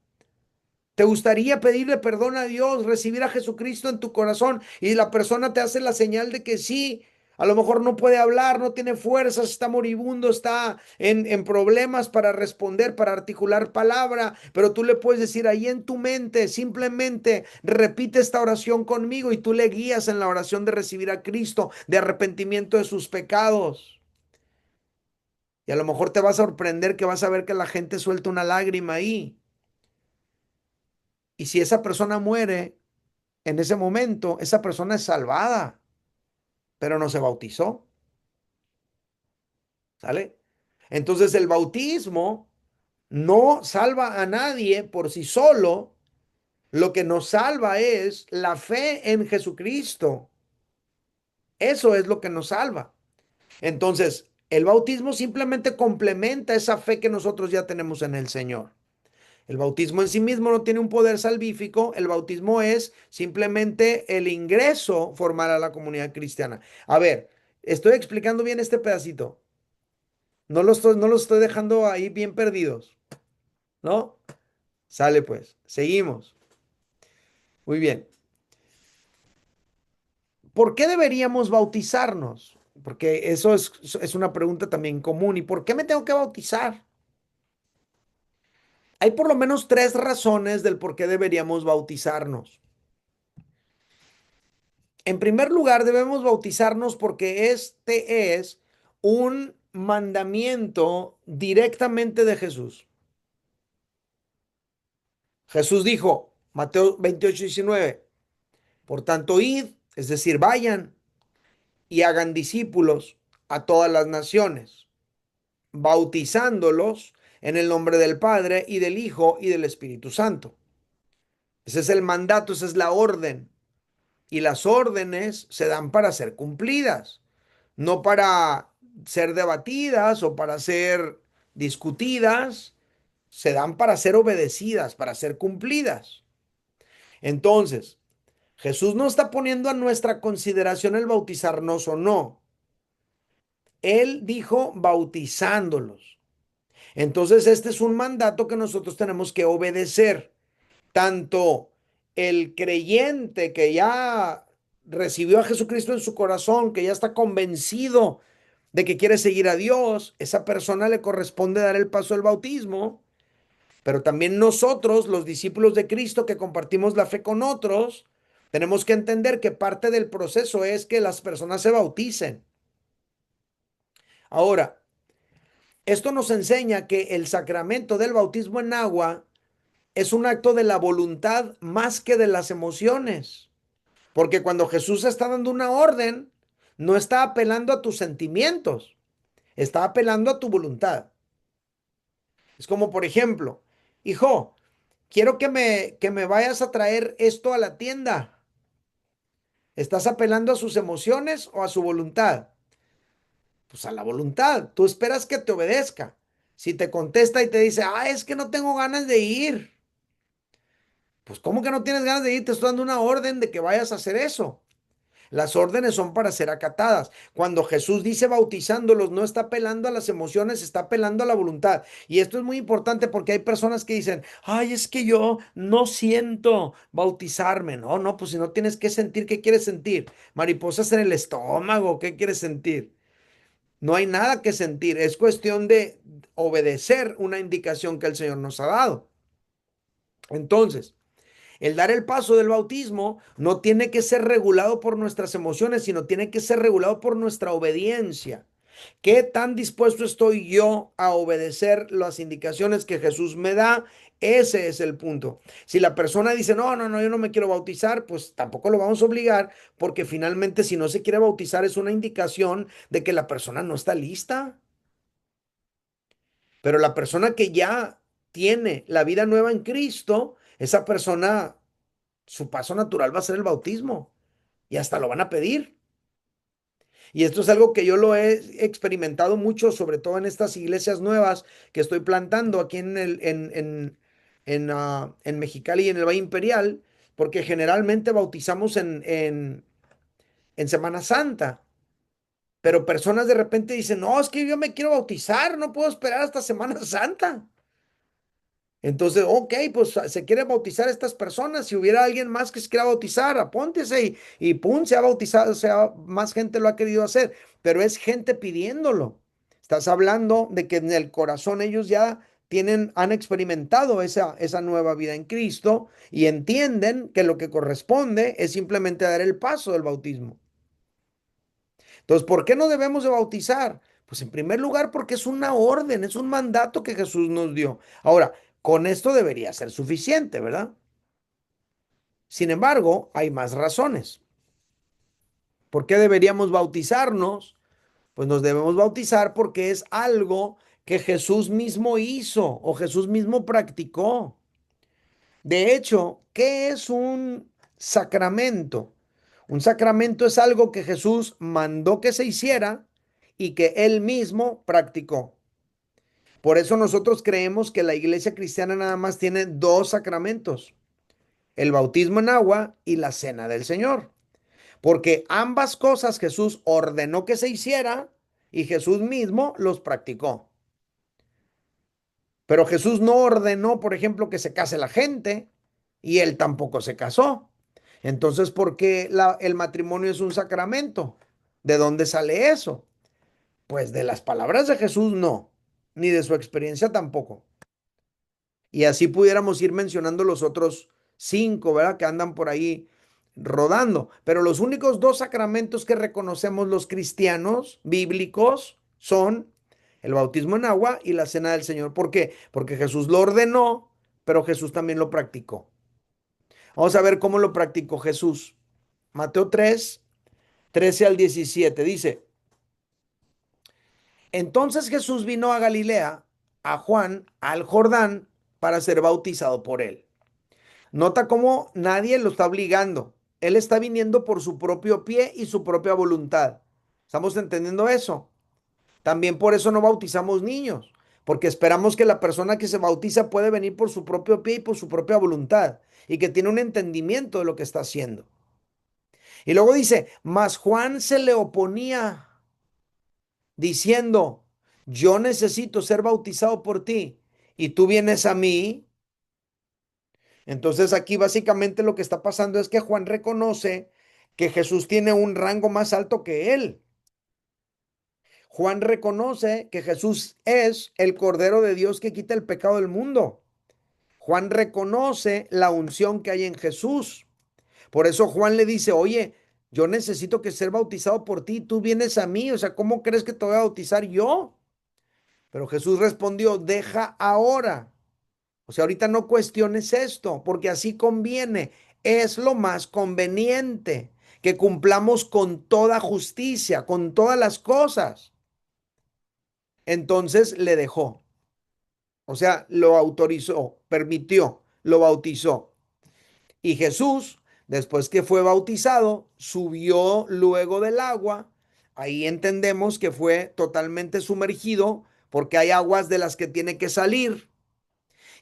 ¿Te gustaría pedirle perdón a Dios, recibir a Jesucristo en tu corazón? Y la persona te hace la señal de que sí. A lo mejor no puede hablar, no tiene fuerzas, está moribundo, está en problemas para responder, para articular palabra, pero tú le puedes decir ahí en tu mente, simplemente repite esta oración conmigo y tú le guías en la oración de recibir a Cristo, de arrepentimiento de sus pecados. Y a lo mejor te va a sorprender que vas a ver que la gente suelta una lágrima ahí. Y si esa persona muere, en ese momento, esa persona es salvada, pero no se bautizó, ¿sale? Entonces el bautismo no salva a nadie por sí solo, lo que nos salva es la fe en Jesucristo. Eso es lo que nos salva. Entonces, el bautismo simplemente complementa esa fe que nosotros ya tenemos en el Señor. El bautismo en sí mismo no tiene un poder salvífico, el bautismo es simplemente el ingreso formal a la comunidad cristiana. A ver, estoy explicando bien este pedacito. No los estoy dejando ahí bien perdidos, ¿no? Sale pues, seguimos. Muy bien. ¿Por qué deberíamos bautizarnos? Porque eso es una pregunta también común. ¿Y por qué me tengo que bautizar? Hay por lo menos tres razones del por qué deberíamos bautizarnos. En primer lugar, debemos bautizarnos porque este es un mandamiento directamente de Jesús. Jesús dijo, Mateo 28:19, por tanto, id, es decir, vayan y hagan discípulos a todas las naciones, bautizándolos en el nombre del Padre y del Hijo y del Espíritu Santo. Ese es el mandato, esa es la orden. Y las órdenes se dan para ser cumplidas, no para ser debatidas o para ser discutidas, se dan para ser obedecidas, para ser cumplidas. Entonces, Jesús no está poniendo a nuestra consideración el bautizarnos o no. Él dijo bautizándolos. Entonces, este es un mandato que nosotros tenemos que obedecer. Tanto el creyente que ya recibió a Jesucristo en su corazón, que ya está convencido de que quiere seguir a Dios, esa persona le corresponde dar el paso del bautismo, pero también nosotros, los discípulos de Cristo que compartimos la fe con otros, tenemos que entender que parte del proceso es que las personas se bauticen. Ahora, esto nos enseña que el sacramento del bautismo en agua es un acto de la voluntad más que de las emociones. Porque cuando Jesús está dando una orden, no está apelando a tus sentimientos, está apelando a tu voluntad. Es como, por ejemplo, hijo, quiero que me vayas a traer esto a la tienda. ¿Estás apelando a sus emociones o a su voluntad? Pues a la voluntad. Tú esperas que te obedezca. Si te contesta y te dice, es que no tengo ganas de ir. Pues, ¿cómo que no tienes ganas de ir? Te estoy dando una orden de que vayas a hacer eso. Las órdenes son para ser acatadas. Cuando Jesús dice bautizándolos, no está apelando a las emociones, está apelando a la voluntad. Y esto es muy importante porque hay personas que dicen, es que yo no siento bautizarme. No, no, pues si no tienes que sentir, ¿qué quieres sentir? Mariposas en el estómago, ¿qué quieres sentir? No hay nada que sentir. Es cuestión de obedecer una indicación que el Señor nos ha dado. Entonces, el dar el paso del bautismo no tiene que ser regulado por nuestras emociones, sino tiene que ser regulado por nuestra obediencia. ¿Qué tan dispuesto estoy yo a obedecer las indicaciones que Jesús me da? Ese es el punto. Si la persona dice, no, no, no, yo no me quiero bautizar, pues tampoco lo vamos a obligar, porque finalmente si no se quiere bautizar es una indicación de que la persona no está lista. Pero la persona que ya tiene la vida nueva en Cristo, esa persona, su paso natural va a ser el bautismo y hasta lo van a pedir. Y esto es algo que yo lo he experimentado mucho, sobre todo en estas iglesias nuevas que estoy plantando aquí en Mexicali y en el Valle Imperial, porque generalmente bautizamos en Semana Santa. Pero personas de repente dicen, no, es que yo me quiero bautizar, no puedo esperar hasta Semana Santa. Entonces, ok, pues se quiere bautizar estas personas. Si hubiera alguien más que se quiera bautizar, apóntese y pum, se ha bautizado, o sea, más gente lo ha querido hacer, pero es gente pidiéndolo. Estás hablando de que en el corazón ellos ya han experimentado esa nueva vida en Cristo y entienden que lo que corresponde es simplemente dar el paso del bautismo. Entonces, ¿por qué no debemos de bautizar? Pues en primer lugar, porque es una orden, es un mandato que Jesús nos dio. Ahora, con esto debería ser suficiente, ¿verdad? Sin embargo, hay más razones. ¿Por qué deberíamos bautizarnos? Pues nos debemos bautizar porque es algo que Jesús mismo hizo o Jesús mismo practicó. De hecho, ¿qué es un sacramento? Un sacramento es algo que Jesús mandó que se hiciera y que él mismo practicó. Por eso nosotros creemos que la iglesia cristiana nada más tiene dos sacramentos, el bautismo en agua y la cena del Señor. Porque ambas cosas Jesús ordenó que se hiciera y Jesús mismo los practicó. Pero Jesús no ordenó, por ejemplo, que se case la gente y él tampoco se casó. Entonces, ¿por qué el matrimonio es un sacramento? ¿De dónde sale eso? Pues de las palabras de Jesús no, ni de su experiencia tampoco. Y así pudiéramos ir mencionando los otros 5, ¿verdad? Que andan por ahí rodando. Pero los únicos 2 sacramentos que reconocemos los cristianos bíblicos son el bautismo en agua y la cena del Señor. ¿Por qué? Porque Jesús lo ordenó, pero Jesús también lo practicó. Vamos a ver cómo lo practicó Jesús. Mateo 3, 13 al 17 dice, entonces Jesús vino a Galilea, a Juan, al Jordán, para ser bautizado por él. Nota cómo nadie lo está obligando. Él está viniendo por su propio pie y su propia voluntad. ¿Estamos entendiendo eso? También por eso no bautizamos niños, porque esperamos que la persona que se bautiza puede venir por su propio pie y por su propia voluntad, y que tiene un entendimiento de lo que está haciendo. Y luego dice, mas Juan se le oponía diciendo, yo necesito ser bautizado por ti y tú vienes a mí. Entonces aquí básicamente lo que está pasando es que Juan reconoce que Jesús tiene un rango más alto que él. Juan reconoce que Jesús es el Cordero de Dios que quita el pecado del mundo. Juan reconoce la unción que hay en Jesús. Por eso Juan le dice, oye, yo necesito que ser bautizado por ti, tú vienes a mí, o sea, ¿cómo crees que te voy a bautizar yo? Pero Jesús respondió, deja ahora. O sea, ahorita no cuestiones esto, porque así conviene. Es lo más conveniente que cumplamos con toda justicia, con todas las cosas. Entonces le dejó. O sea, lo autorizó, permitió, lo bautizó. Y Jesús, después que fue bautizado, subió luego del agua. Ahí entendemos que fue totalmente sumergido porque hay aguas de las que tiene que salir.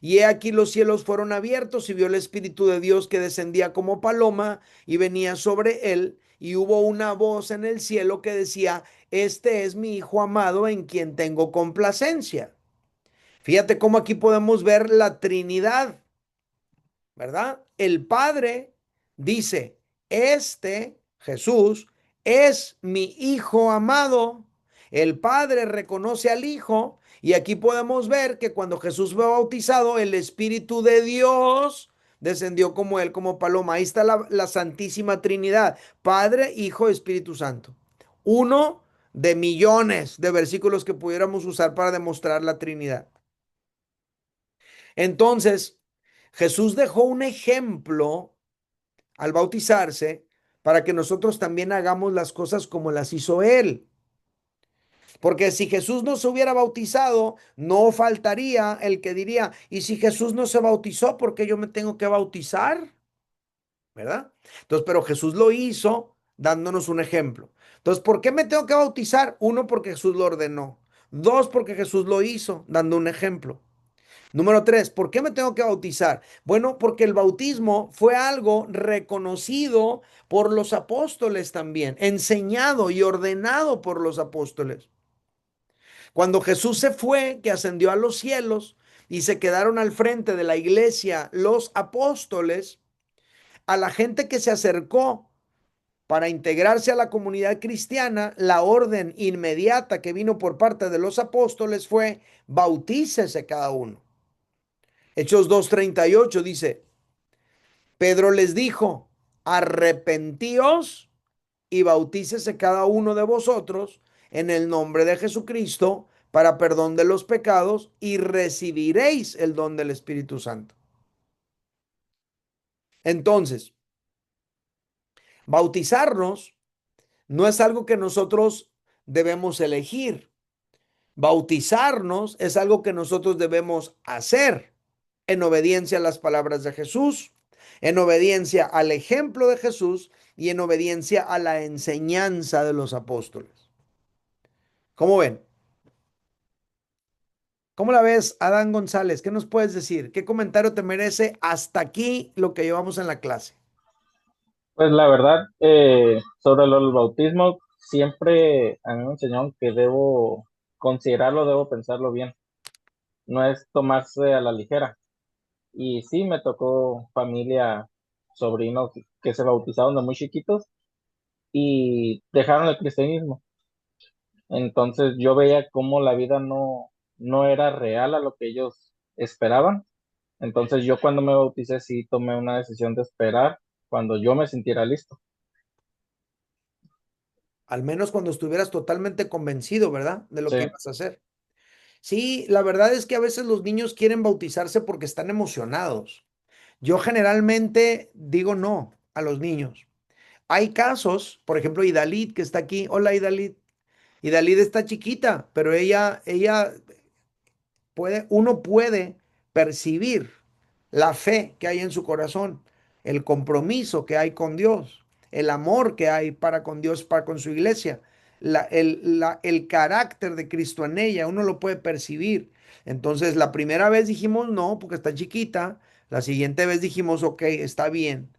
Y he aquí los cielos fueron abiertos y vio el Espíritu de Dios que descendía como paloma y venía sobre él. Y hubo una voz en el cielo que decía, este es mi Hijo amado en quien tengo complacencia. Fíjate cómo aquí podemos ver la Trinidad, ¿verdad? El Padre dice, este Jesús es mi Hijo amado. El Padre reconoce al Hijo y aquí podemos ver que cuando Jesús fue bautizado, el Espíritu de Dios descendió como él, como paloma. Ahí está la Santísima Trinidad, Padre, Hijo, Espíritu Santo. Uno de millones de versículos que pudiéramos usar para demostrar la Trinidad. Entonces, Jesús dejó un ejemplo al bautizarse para que nosotros también hagamos las cosas como las hizo él. Porque si Jesús no se hubiera bautizado, no faltaría el que diría, ¿y si Jesús no se bautizó, por qué yo me tengo que bautizar? ¿Verdad? Entonces, pero Jesús lo hizo dándonos un ejemplo. Entonces, ¿por qué me tengo que bautizar? Uno, porque Jesús lo ordenó. Dos, porque Jesús lo hizo dando un ejemplo. Número 3, ¿por qué me tengo que bautizar? Bueno, porque el bautismo fue algo reconocido por los apóstoles también, enseñado y ordenado por los apóstoles. Cuando Jesús se fue, que ascendió a los cielos y se quedaron al frente de la iglesia los apóstoles, a la gente que se acercó para integrarse a la comunidad cristiana, la orden inmediata que vino por parte de los apóstoles fue bautícese cada uno. Hechos 2:38 dice, Pedro les dijo, arrepentíos y bautícese cada uno de vosotros en el nombre de Jesucristo para perdón de los pecados y recibiréis el don del Espíritu Santo. Entonces, bautizarnos no es algo que nosotros debemos elegir. Bautizarnos es algo que nosotros debemos hacer en obediencia a las palabras de Jesús, en obediencia al ejemplo de Jesús y en obediencia a la enseñanza de los apóstoles. ¿Cómo ven? ¿Cómo la ves, Adán González? ¿Qué nos puedes decir? ¿Qué comentario te merece hasta aquí lo que llevamos en la clase? Pues la verdad, sobre lo del bautismo, siempre a mí me enseñaron que debo considerarlo, debo pensarlo bien. No es tomarse a la ligera. Y sí, me tocó familia, sobrinos que se bautizaron de muy chiquitos y dejaron el cristianismo. Entonces yo veía cómo la vida no era real a lo que ellos esperaban. Entonces yo cuando me bauticé sí tomé una decisión de esperar cuando yo me sintiera listo. Al menos cuando estuvieras totalmente convencido, ¿verdad? De lo que Sí. ibas a hacer. Sí, la verdad es que a veces los niños quieren bautizarse porque están emocionados. Yo generalmente digo no a los niños. Hay casos, por ejemplo, Idalit, que está aquí. Hola, Idalit. Idalit está chiquita, pero ella uno puede percibir la fe que hay en su corazón, el compromiso que hay con Dios, el amor que hay para con Dios, para con su iglesia, el carácter de Cristo en ella, uno lo puede percibir. Entonces, la primera vez dijimos no, porque está chiquita, la siguiente vez dijimos, ok, está bien,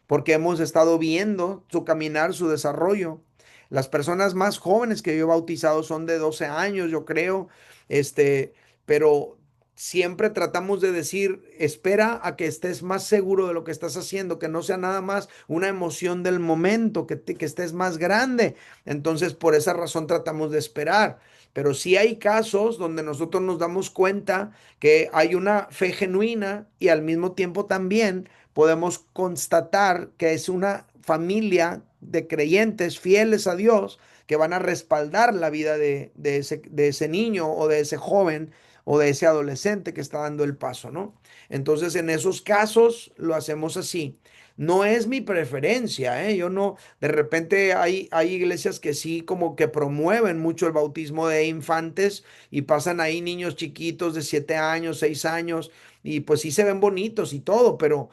porque hemos estado viendo su caminar, su desarrollo. Las personas más jóvenes que yo he bautizado son de 12 años, yo creo, este, pero siempre tratamos de decir, espera a que estés más seguro de lo que estás haciendo, que no sea nada más una emoción del momento, que estés más grande. Entonces, por esa razón tratamos de esperar. Pero sí hay casos donde nosotros nos damos cuenta que hay una fe genuina y al mismo tiempo también podemos constatar que es una familia de creyentes fieles a Dios que van a respaldar la vida de ese niño o de ese joven o de ese adolescente que está dando el paso, ¿no? Entonces, en esos casos lo hacemos así. No es mi preferencia, ¿eh? Yo no, de repente hay iglesias que sí como que promueven mucho el bautismo de infantes y pasan ahí niños chiquitos de 7 años, 6 años y pues sí se ven bonitos y todo, pero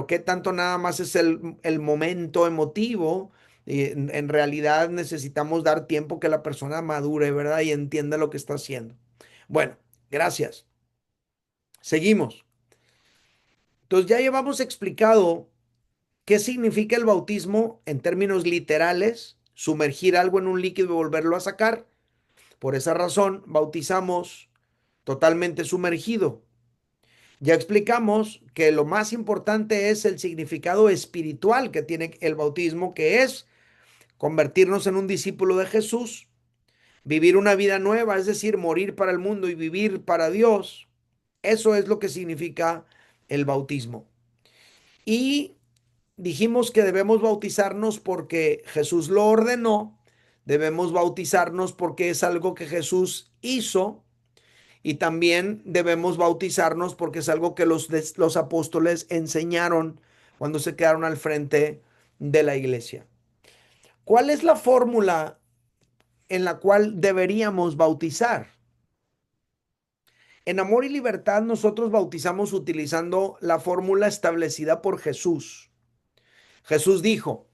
qué tanto nada más es el momento emotivo. En realidad necesitamos dar tiempo que la persona madure, ¿verdad? Y entienda lo que está haciendo. Bueno, gracias. Seguimos. Entonces ya llevamos explicado qué significa el bautismo en términos literales, sumergir algo en un líquido y volverlo a sacar. Por esa razón, bautizamos totalmente sumergido. Ya explicamos que lo más importante es el significado espiritual que tiene el bautismo, que es convertirnos en un discípulo de Jesús, vivir una vida nueva, es decir, morir para el mundo y vivir para Dios. Eso es lo que significa el bautismo. Y dijimos que debemos bautizarnos porque Jesús lo ordenó, debemos bautizarnos porque es algo que Jesús hizo y también debemos bautizarnos porque es algo que los apóstoles enseñaron cuando se quedaron al frente de la iglesia. ¿Cuál es la fórmula en la cual deberíamos bautizar? En Amor y Libertad nosotros bautizamos utilizando la fórmula establecida por Jesús. Jesús dijo,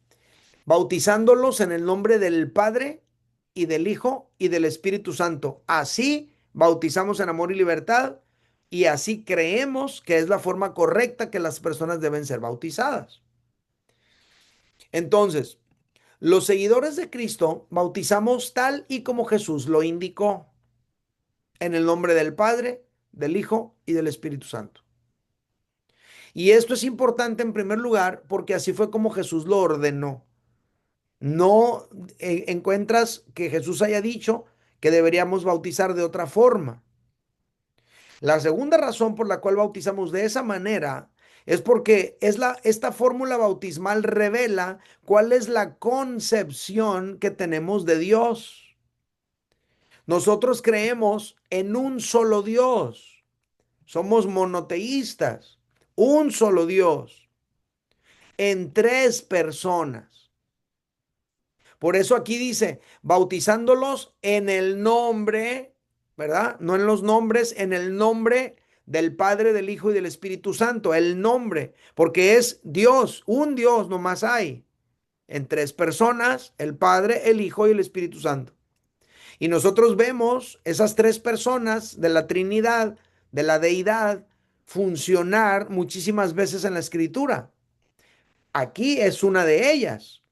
bautizándolos en el nombre del Padre y del Hijo y del Espíritu Santo. Así bautizamos en Amor y Libertad y así creemos que es la forma correcta que las personas deben ser bautizadas. Entonces, los seguidores de Cristo bautizamos tal y como Jesús lo indicó, en el nombre del Padre, del Hijo y del Espíritu Santo. Y esto es importante en primer lugar porque así fue como Jesús lo ordenó. No encuentras que Jesús haya dicho que deberíamos bautizar de otra forma. La segunda razón por la cual bautizamos de esa manera es porque esta fórmula bautismal revela cuál es la concepción que tenemos de Dios. Nosotros creemos en un solo Dios. Somos monoteístas. Un solo Dios en tres personas. Por eso aquí dice, bautizándolos en el nombre, ¿verdad? No en los nombres, en el nombre del Padre, del Hijo y del Espíritu Santo. El nombre, porque es Dios, un Dios nomás hay. En tres personas, el Padre, el Hijo y el Espíritu Santo. Y nosotros vemos esas tres personas de la Trinidad, de la deidad, funcionar muchísimas veces en la Escritura. Aquí es una de ellas.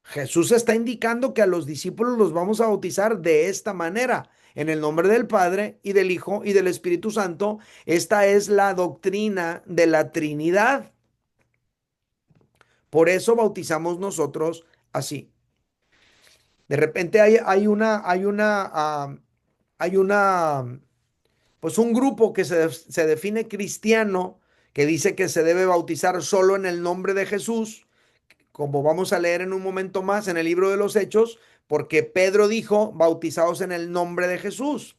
Jesús está indicando que a los discípulos los vamos a bautizar de esta manera, en el nombre del Padre y del Hijo y del Espíritu Santo. Esta es la doctrina de la Trinidad. Por eso bautizamos nosotros así. De repente pues un grupo que se define cristiano, que dice que se debe bautizar solo en el nombre de Jesús, como vamos a leer en un momento más en el libro de los Hechos, porque Pedro dijo, bautizados en el nombre de Jesús.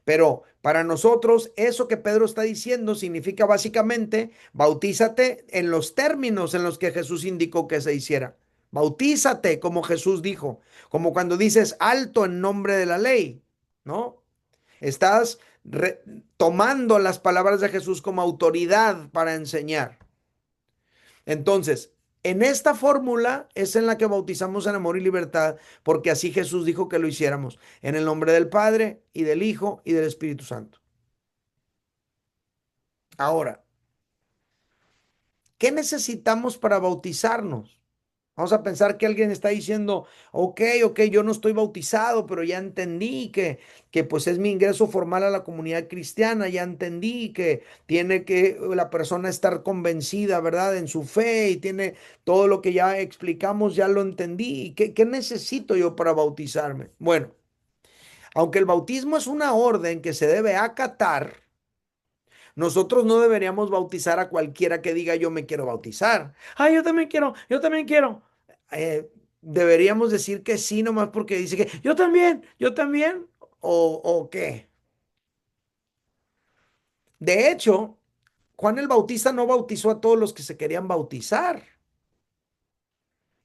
Pero para nosotros, eso que Pedro está diciendo significa básicamente, bautízate en los términos en los que Jesús indicó que se hiciera. Bautízate como Jesús dijo, como cuando dices alto en nombre de la ley, ¿no? Estás tomando las palabras de Jesús como autoridad para enseñar. Entonces, en esta fórmula es en la que bautizamos en amor y libertad, porque así Jesús dijo que lo hiciéramos, en el nombre del Padre y del Hijo y del Espíritu Santo. Ahora, ¿qué necesitamos para bautizarnos? Vamos a pensar que alguien está diciendo, ok, yo no estoy bautizado, pero ya entendí que pues es mi ingreso formal a la comunidad cristiana, ya entendí que tiene que la persona estar convencida, ¿verdad? En su fe y tiene todo lo que ya explicamos, ya lo entendí. ¿Qué necesito yo para bautizarme? Bueno, aunque el bautismo es una orden que se debe acatar, nosotros no deberíamos bautizar a cualquiera que diga yo me quiero bautizar. Ah, yo también quiero, yo también quiero. Deberíamos decir que sí nomás porque dice que yo también, o qué. De hecho, Juan el Bautista no bautizó a todos los que se querían bautizar.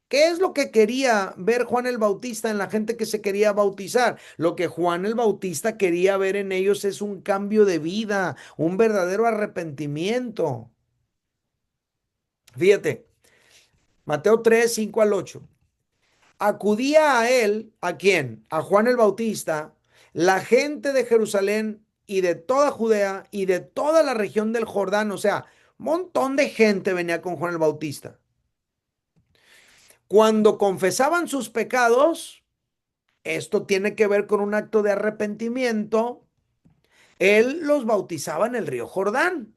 ¿Qué es lo que quería ver Juan el Bautista en la gente que se quería bautizar? Lo que Juan el Bautista quería ver en ellos es un cambio de vida, un verdadero arrepentimiento. Fíjate, Mateo 3, 5 al 8. Acudía a él, ¿a quién? A Juan el Bautista, la gente de Jerusalén y de toda Judea y de toda la región del Jordán, o sea, un montón de gente venía con Juan el Bautista. Cuando confesaban sus pecados, esto tiene que ver con un acto de arrepentimiento, él los bautizaba en el río Jordán.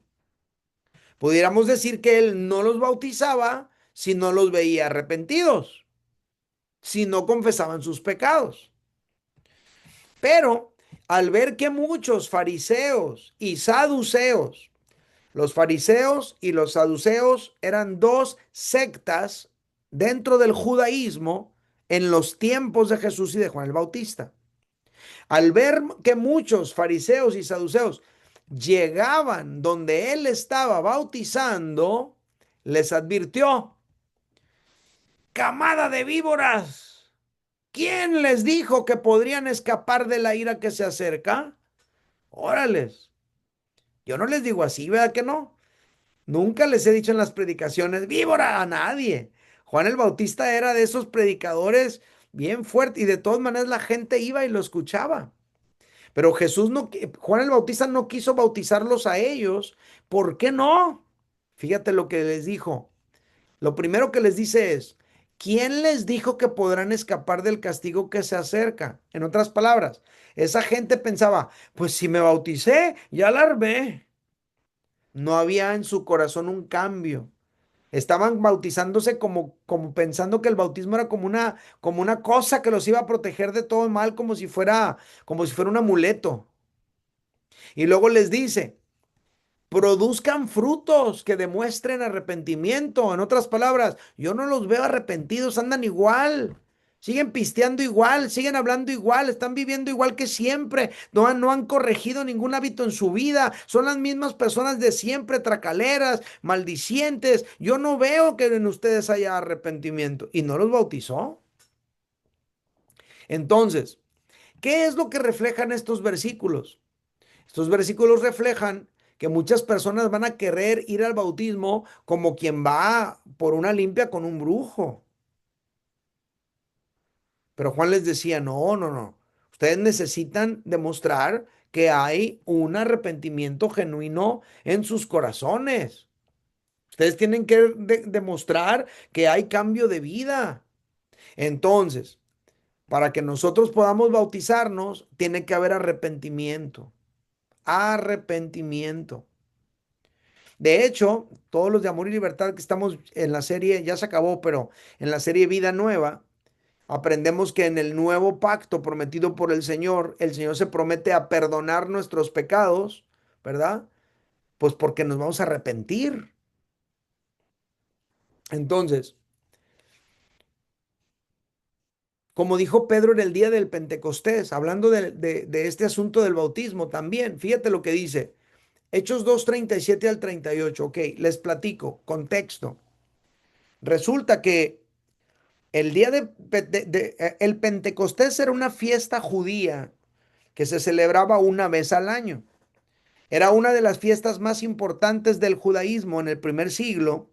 Pudiéramos decir que él no los bautizaba si no los veía arrepentidos, si no confesaban sus pecados. Pero al ver que muchos fariseos y saduceos, los fariseos y los saduceos eran dos sectas dentro del judaísmo en los tiempos de Jesús y de Juan el Bautista. Al ver que muchos fariseos y saduceos llegaban donde él estaba bautizando, les advirtió, camada de víboras, ¿quién les dijo que podrían escapar de la ira que se acerca? Órales, yo no les digo así, ¿verdad que no? Nunca les he dicho en las predicaciones, víbora a nadie. Juan el Bautista era de esos predicadores bien fuertes y de todas maneras la gente iba y lo escuchaba. Pero Jesús no, Juan el Bautista no quiso bautizarlos a ellos. ¿Por qué no? Fíjate lo que les dijo. Lo primero que les dice es, ¿quién les dijo que podrán escapar del castigo que se acerca? En otras palabras, esa gente pensaba, pues si me bauticé, ya la armé. No había en su corazón un cambio. Estaban bautizándose como pensando que el bautismo era como una cosa que los iba a proteger de todo mal, como si fuera un amuleto. Y luego les dice, produzcan frutos que demuestren arrepentimiento. En otras palabras, yo no los veo arrepentidos, andan igual. Siguen pisteando igual, siguen hablando igual, están viviendo igual que siempre, no han corregido ningún hábito en su vida, son las mismas personas de siempre, tracaleras, maldicientes. Yo no veo que en ustedes haya arrepentimiento. Y no los bautizó. Entonces, ¿qué es lo que reflejan estos versículos? Estos versículos reflejan que muchas personas van a querer ir al bautismo como quien va por una limpia con un brujo. Pero Juan les decía, no, no, no. Ustedes necesitan demostrar que hay un arrepentimiento genuino en sus corazones. Ustedes tienen que demostrar que hay cambio de vida. Entonces, para que nosotros podamos bautizarnos, tiene que haber arrepentimiento. Arrepentimiento. De hecho, todos los de Amor y Libertad que estamos en la serie, ya se acabó, pero en la serie Vida Nueva, aprendemos que en el nuevo pacto prometido por el Señor se promete a perdonar nuestros pecados, ¿verdad? Pues porque nos vamos a arrepentir. Entonces, como dijo Pedro en el día del Pentecostés, hablando de este asunto del bautismo también. Fíjate lo que dice. Hechos 2:37 al 38. Ok, les platico, contexto. Resulta que el día el Pentecostés era una fiesta judía que se celebraba una vez al año. Era una de las fiestas más importantes del judaísmo en el primer siglo,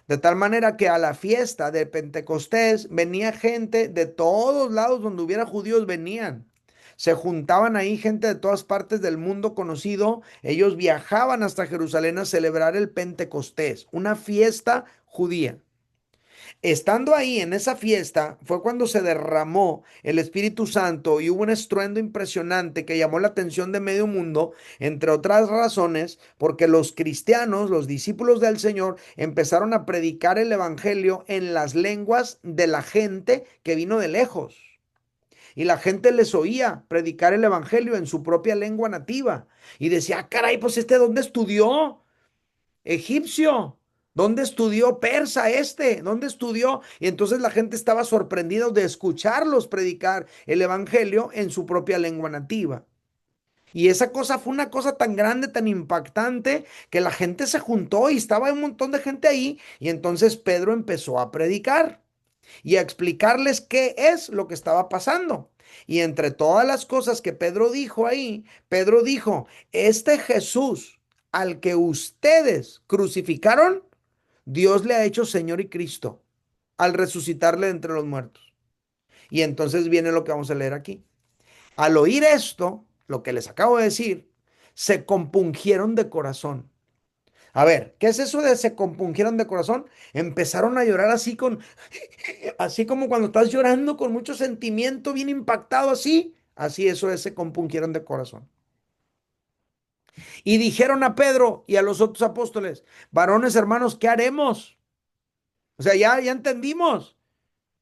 de tal manera que a la fiesta de Pentecostés venía gente de todos lados donde hubiera judíos, venían. Se juntaban ahí gente de todas partes del mundo conocido. Ellos viajaban hasta Jerusalén a celebrar el Pentecostés, una fiesta judía. Estando ahí en esa fiesta fue cuando se derramó el Espíritu Santo y hubo un estruendo impresionante que llamó la atención de medio mundo, entre otras razones, porque los cristianos, los discípulos del Señor, empezaron a predicar el Evangelio en las lenguas de la gente que vino de lejos. Y la gente les oía predicar el Evangelio en su propia lengua nativa. Y decía, ah, caray, pues ¿dónde estudió? Egipcio. ¿Dónde estudió persa este? ¿Dónde estudió? Y entonces la gente estaba sorprendida de escucharlos predicar el evangelio en su propia lengua nativa. Y esa cosa fue una cosa tan grande, tan impactante, que la gente se juntó y estaba un montón de gente ahí. Y entonces Pedro empezó a predicar y a explicarles qué es lo que estaba pasando. Y entre todas las cosas que Pedro dijo ahí, Pedro dijo, este Jesús al que ustedes crucificaron, Dios le ha hecho Señor y Cristo al resucitarle de entre los muertos. Y entonces viene lo que vamos a leer aquí. Al oír esto, lo que les acabo de decir, se compungieron de corazón. A ver, ¿qué es eso de se compungieron de corazón? Empezaron a llorar así como cuando estás llorando con mucho sentimiento, bien impactado así. Así eso es, se compungieron de corazón. Y dijeron a Pedro y a los otros apóstoles, varones hermanos, ¿qué haremos? O sea, ya entendimos.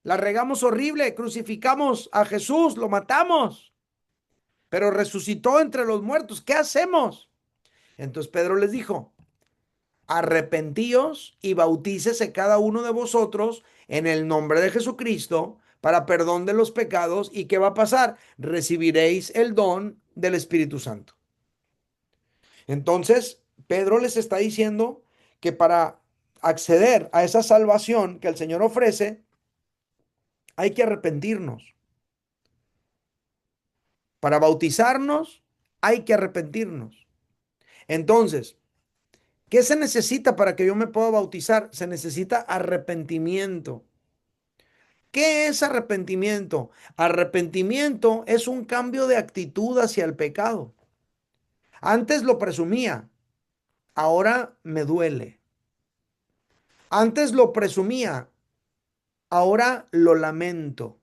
La regamos horrible, crucificamos a Jesús, lo matamos, pero resucitó entre los muertos. ¿Qué hacemos? Entonces Pedro les dijo, arrepentíos y bautícese cada uno de vosotros en el nombre de Jesucristo para perdón de los pecados. ¿Y qué va a pasar? Recibiréis el don del Espíritu Santo. Entonces, Pedro les está diciendo que para acceder a esa salvación que el Señor ofrece, hay que arrepentirnos. Para bautizarnos, hay que arrepentirnos. Entonces, ¿qué se necesita para que yo me pueda bautizar? Se necesita arrepentimiento. ¿Qué es arrepentimiento? Arrepentimiento es un cambio de actitud hacia el pecado. Antes lo presumía, ahora me duele. Antes lo presumía, ahora lo lamento.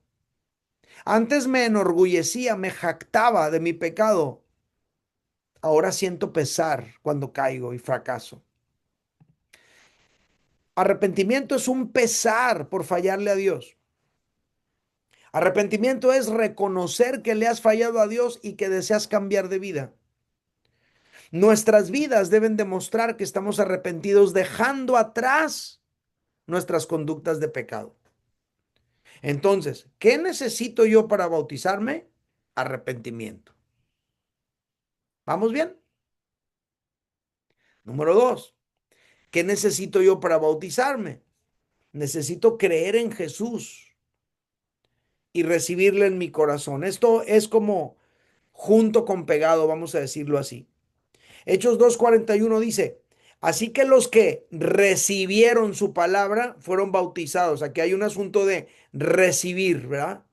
Antes me enorgullecía, me jactaba de mi pecado. Ahora siento pesar cuando caigo y fracaso. Arrepentimiento es un pesar por fallarle a Dios. Arrepentimiento es reconocer que le has fallado a Dios y que deseas cambiar de vida. Nuestras vidas deben demostrar que estamos arrepentidos, dejando atrás nuestras conductas de pecado. Entonces, ¿qué necesito yo para bautizarme? Arrepentimiento. ¿Vamos bien? Número 2, ¿qué necesito yo para bautizarme? Necesito creer en Jesús y recibirle en mi corazón. Esto es como junto con pegado, vamos a decirlo así. Hechos 2:41 dice, así que los que recibieron su palabra fueron bautizados. Aquí hay un asunto de recibir, ¿verdad?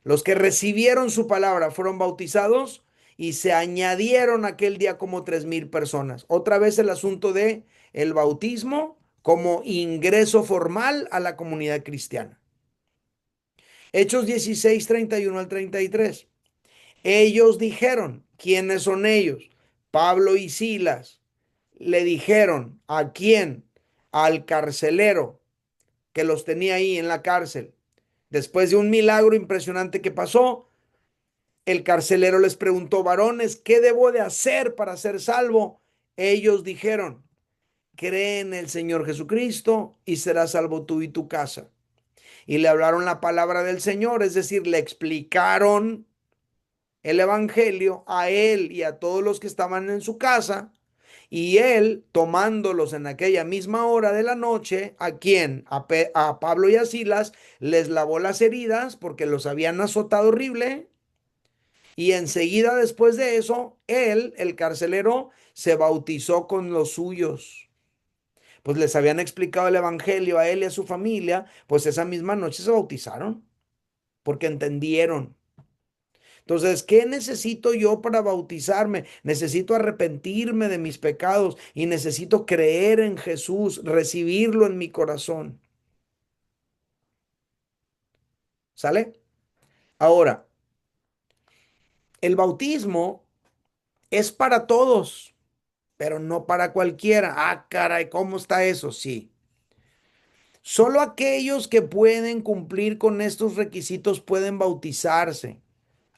Los que recibieron su palabra fueron bautizados y se añadieron aquel día como 3,000 personas. Otra vez el asunto de el bautismo como ingreso formal a la comunidad cristiana. Hechos 16:31 al 33. Ellos dijeron, ¿quiénes son ellos? Pablo y Silas le dijeron, ¿a quién? Al carcelero que los tenía ahí en la cárcel. Después de un milagro impresionante que pasó, el carcelero les preguntó, varones, ¿qué debo de hacer para ser salvo? Ellos dijeron, cree en el Señor Jesucristo y serás salvo tú y tu casa. y le hablaron la palabra del Señor, es decir, le explicaron el evangelio a él y a todos los que estaban en su casa. Y él, tomándolos en aquella misma hora de la noche, ¿a quién? A Pablo y a Silas, les lavó las heridas porque los habían azotado horrible. Y enseguida después de eso, él, el carcelero, se bautizó con los suyos. Pues les habían explicado el evangelio a él y a su familia, pues esa misma noche se bautizaron, porque entendieron. Entonces, ¿qué necesito yo para bautizarme? Necesito arrepentirme de mis pecados y necesito creer en Jesús, recibirlo en mi corazón. ¿Sale? Ahora, el bautismo es para todos, pero no para cualquiera. Ah, caray, ¿cómo está eso? Sí. Solo aquellos que pueden cumplir con estos requisitos pueden bautizarse.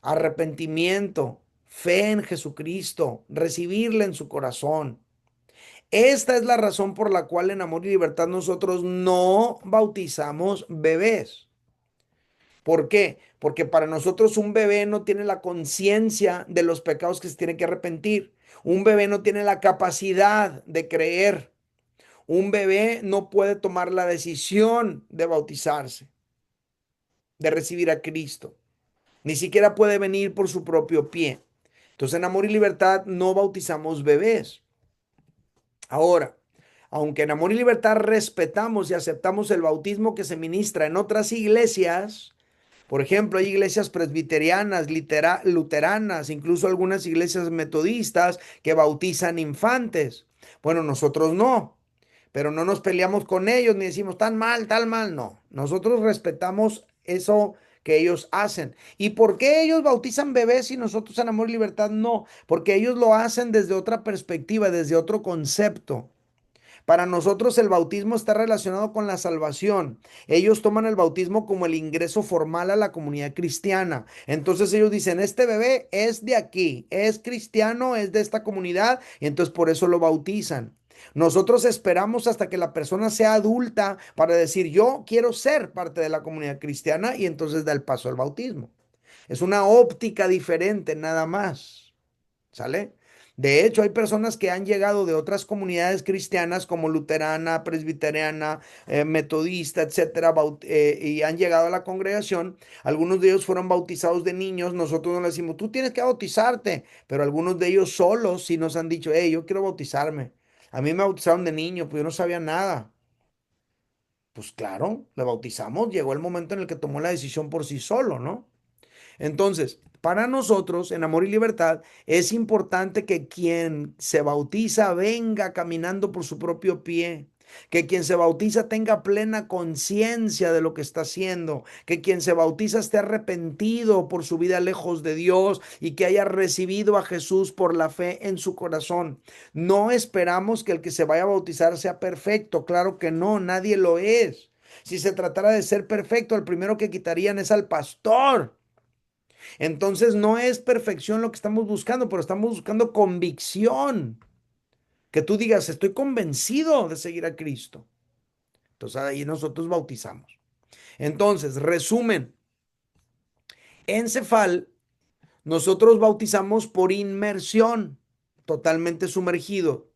Arrepentimiento, fe en Jesucristo, recibirle en su corazón. Esta es la razón por la cual en Amor y Libertad nosotros no bautizamos bebés. ¿Por qué? Porque para nosotros un bebé no tiene la conciencia de los pecados que se tiene que arrepentir. Un bebé no tiene la capacidad de creer. Un bebé no puede tomar la decisión de bautizarse, de recibir a Cristo. Ni siquiera puede venir por su propio pie. Entonces en Amor y Libertad no bautizamos bebés. Ahora, aunque en Amor y Libertad respetamos y aceptamos el bautismo que se ministra en otras iglesias, por ejemplo, hay iglesias presbiterianas, luteranas, incluso algunas iglesias metodistas que bautizan infantes. Bueno, nosotros no, pero no nos peleamos con ellos ni decimos tan mal, tal mal, no. Nosotros respetamos eso que ellos hacen. ¿Y por qué ellos bautizan bebés y nosotros en Amor y Libertad no? Porque ellos lo hacen desde otra perspectiva, desde otro concepto. Para nosotros el bautismo está relacionado con la salvación. Ellos toman el bautismo como el ingreso formal a la comunidad cristiana. Entonces ellos dicen, este bebé es de aquí, es cristiano, es de esta comunidad, y entonces por eso lo bautizan. Nosotros esperamos hasta que la persona sea adulta para decir, yo quiero ser parte de la comunidad cristiana, y entonces da el paso al bautismo. Es una óptica diferente, nada más. ¿Sale? De hecho, hay personas que han llegado de otras comunidades cristianas como luterana, presbiteriana, metodista, etcétera, y han llegado a la congregación. Algunos de ellos fueron bautizados de niños. Nosotros no les decimos, tú tienes que bautizarte, pero algunos de ellos solos sí nos han dicho, hey, yo quiero bautizarme. A mí me bautizaron de niño, pues yo no sabía nada. Pues claro, le bautizamos. Llegó el momento en el que tomó la decisión por sí solo, ¿no? Entonces, para nosotros en Amor y Libertad es importante que quien se bautiza venga caminando por su propio pie, que quien se bautiza tenga plena conciencia de lo que está haciendo, que quien se bautiza esté arrepentido por su vida lejos de Dios y que haya recibido a Jesús por la fe en su corazón. No esperamos que el que se vaya a bautizar sea perfecto, claro que no, nadie lo es. Si se tratara de ser perfecto, el primero que quitarían es al pastor. Entonces no es perfección lo que estamos buscando, pero estamos buscando convicción. Que tú digas, estoy convencido de seguir a Cristo. Entonces ahí nosotros bautizamos. Entonces, resumen, en Cefal nosotros bautizamos por inmersión, totalmente sumergido.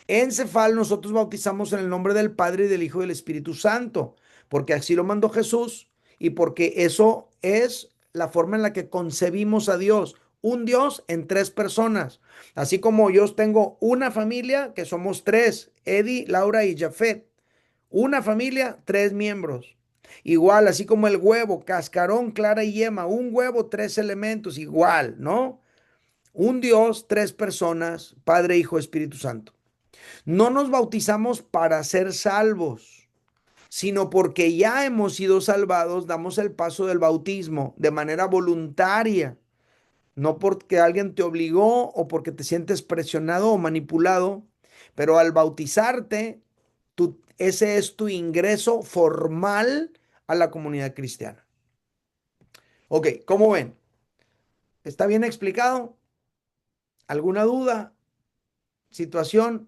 En Cefal nosotros bautizamos en el nombre del Padre y del Hijo y del Espíritu Santo, porque así lo mandó Jesús y porque eso es la forma en la que concebimos a Dios, un Dios en tres personas. Así como yo tengo una familia que somos tres, Eddie, Laura y Jafet. Una familia, tres miembros. Igual, así como el huevo, cascarón, clara y yema, un huevo, tres elementos, igual, ¿no? Un Dios, tres personas, Padre, Hijo, Espíritu Santo. No nos bautizamos para ser salvos, sino porque ya hemos sido salvados, damos el paso del bautismo de manera voluntaria, no porque alguien te obligó o porque te sientes presionado o manipulado, pero al bautizarte, ese es tu ingreso formal a la comunidad cristiana. Ok, ¿cómo ven? ¿Está bien explicado? ¿Alguna duda? ¿Situación?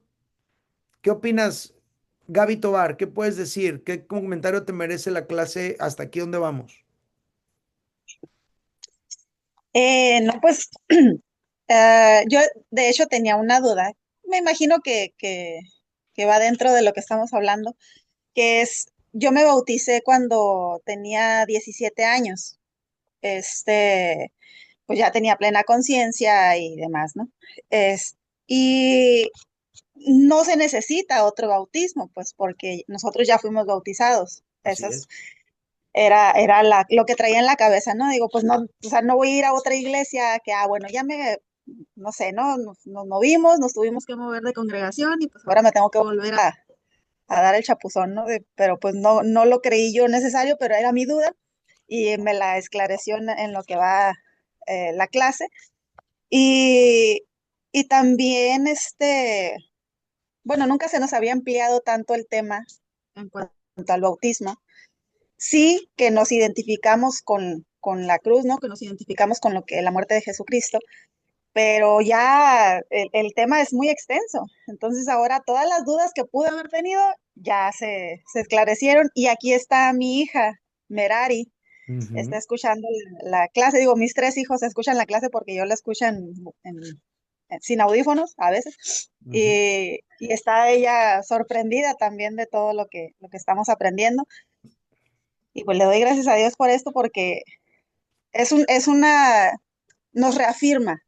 ¿Qué opinas, Gaby Tobar, ¿qué puedes decir? ¿Qué comentario te merece la clase hasta aquí donde vamos? No, pues yo de hecho tenía una duda. Me imagino que va dentro de lo que estamos hablando, que es, yo me bauticé cuando tenía 17 años. Este, pues ya tenía plena conciencia y demás, ¿no? Es, y no se necesita otro bautismo, pues porque nosotros ya fuimos bautizados. Así es. Era lo que traía en la cabeza, ¿no? Digo, pues no, o sea, no voy a ir a otra iglesia que, bueno, no sé, ¿no? Nos movimos, nos tuvimos que mover de congregación y pues ahora me tengo que volver a dar el chapuzón, ¿no? Pero pues no lo creí yo necesario, pero era mi duda y me la esclareció en lo que va la clase. Y, y también, bueno, nunca se nos había ampliado tanto el tema en cuanto al bautismo. Sí que nos identificamos con la cruz, ¿no? Que nos identificamos con la muerte de Jesucristo, pero ya el tema es muy extenso. Entonces ahora todas las dudas que pude haber tenido ya se esclarecieron y aquí está mi hija, Merari, está Ujú. escuchando la clase. Digo, mis tres hijos escuchan la clase porque yo la escucho sin audífonos a veces. Ujú. Y está ella sorprendida también de todo lo que estamos aprendiendo. Y pues le doy gracias a Dios por esto porque es una, nos reafirma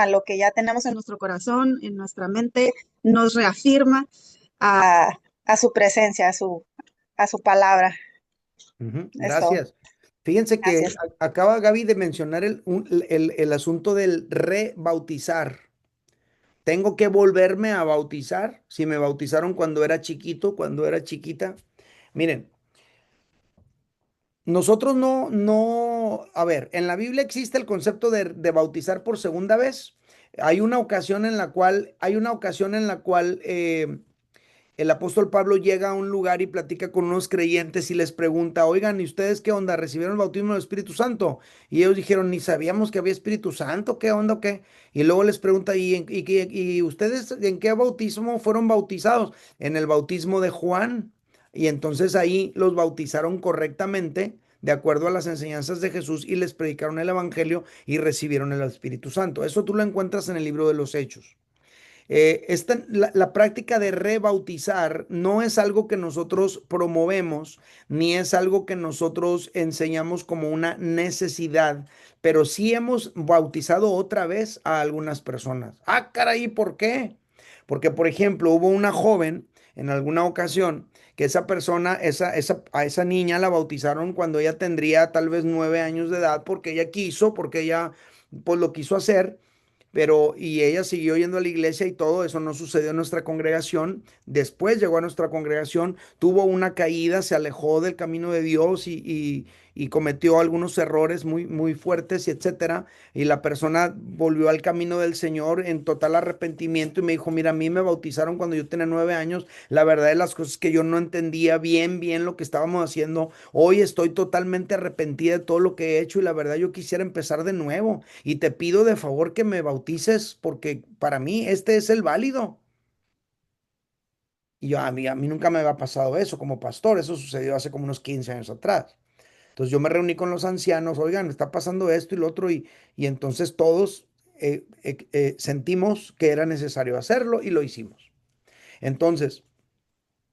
lo que ya tenemos en nuestro corazón, en nuestra mente, nos reafirma a su presencia, a su palabra. Ujú. Es todo. Gracias. Fíjense que Gracias. acaba Gaby de mencionar el asunto del rebautizar. ¿Tengo que volverme a bautizar? Si me bautizaron cuando era chiquito, cuando era chiquita. Miren, nosotros a ver, en la Biblia existe el concepto de bautizar por segunda vez. Hay una ocasión en la cual el apóstol Pablo llega a un lugar y platica con unos creyentes y les pregunta, oigan, ¿y ustedes qué onda? ¿Recibieron el bautismo del Espíritu Santo? Y ellos dijeron, ni sabíamos que había Espíritu Santo, ¿qué onda o qué? Y luego les pregunta, ¿y ustedes en qué bautismo fueron bautizados? En el bautismo de Juan. Y entonces ahí los bautizaron correctamente, de acuerdo a las enseñanzas de Jesús, y les predicaron el Evangelio y recibieron el Espíritu Santo. Eso tú lo encuentras en el libro de los Hechos. La práctica de rebautizar no es algo que nosotros promovemos, ni es algo que nosotros enseñamos como una necesidad, pero sí hemos bautizado otra vez a algunas personas. Ah, caray, ¿por qué? Porque, por ejemplo, hubo una joven en alguna ocasión que esa persona, a esa niña la bautizaron cuando ella tendría tal vez 9 años de edad, porque ella quiso, porque ella pues lo quiso hacer, pero y ella siguió yendo a la iglesia y todo eso no sucedió en nuestra congregación. Después llegó a nuestra congregación, tuvo una caída, se alejó del camino de Dios y cometió algunos errores muy, muy fuertes y etcétera. Y la persona volvió al camino del Señor en total arrepentimiento y me dijo, mira, a mí me bautizaron cuando yo tenía 9 años. La verdad de las cosas que yo no entendía bien lo que estábamos haciendo. Hoy estoy totalmente arrepentida de todo lo que he hecho y la verdad yo quisiera empezar de nuevo y te pido de favor que me bautices porque para mí este es el válido. Y a mí nunca me había pasado eso como pastor, eso sucedió hace como unos 15 años atrás. Entonces yo me reuní con los ancianos, oigan, me está pasando esto y lo otro, y entonces todos sentimos que era necesario hacerlo y lo hicimos. Entonces,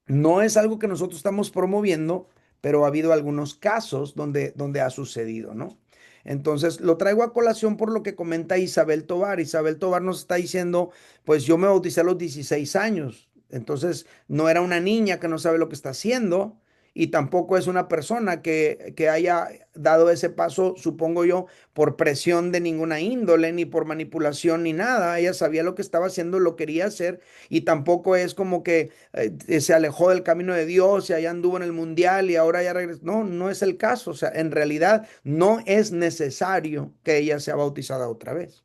no es algo que nosotros estamos promoviendo, pero ha habido algunos casos donde ha sucedido, ¿no? Entonces, lo traigo a colación por lo que comenta Isabel Tovar. Isabel Tovar nos está diciendo, pues yo me bauticé a los 16 años. Entonces, no era una niña que no sabe lo que está haciendo y tampoco es una persona que haya dado ese paso, supongo yo, por presión de ninguna índole, ni por manipulación, ni nada. Ella sabía lo que estaba haciendo, lo quería hacer y tampoco es como que se alejó del camino de Dios y allá anduvo en el mundial y ahora ya regresó. No, no es el caso. O sea, en realidad no es necesario que ella sea bautizada otra vez,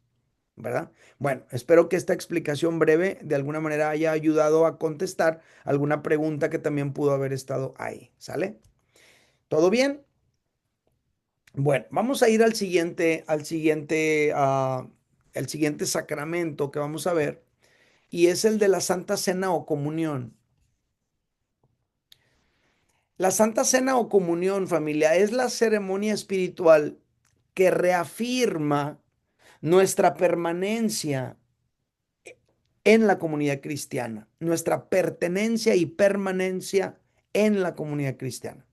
¿verdad? Bueno, espero que esta explicación breve de alguna manera haya ayudado a contestar alguna pregunta que también pudo haber estado ahí. ¿Sale? ¿Todo bien? Bueno, vamos a ir al siguiente sacramento que vamos a ver y es el de la Santa Cena o Comunión. La Santa Cena o Comunión, familia, es la ceremonia espiritual que reafirma nuestra permanencia en la comunidad cristiana, nuestra pertenencia y permanencia en la comunidad cristiana.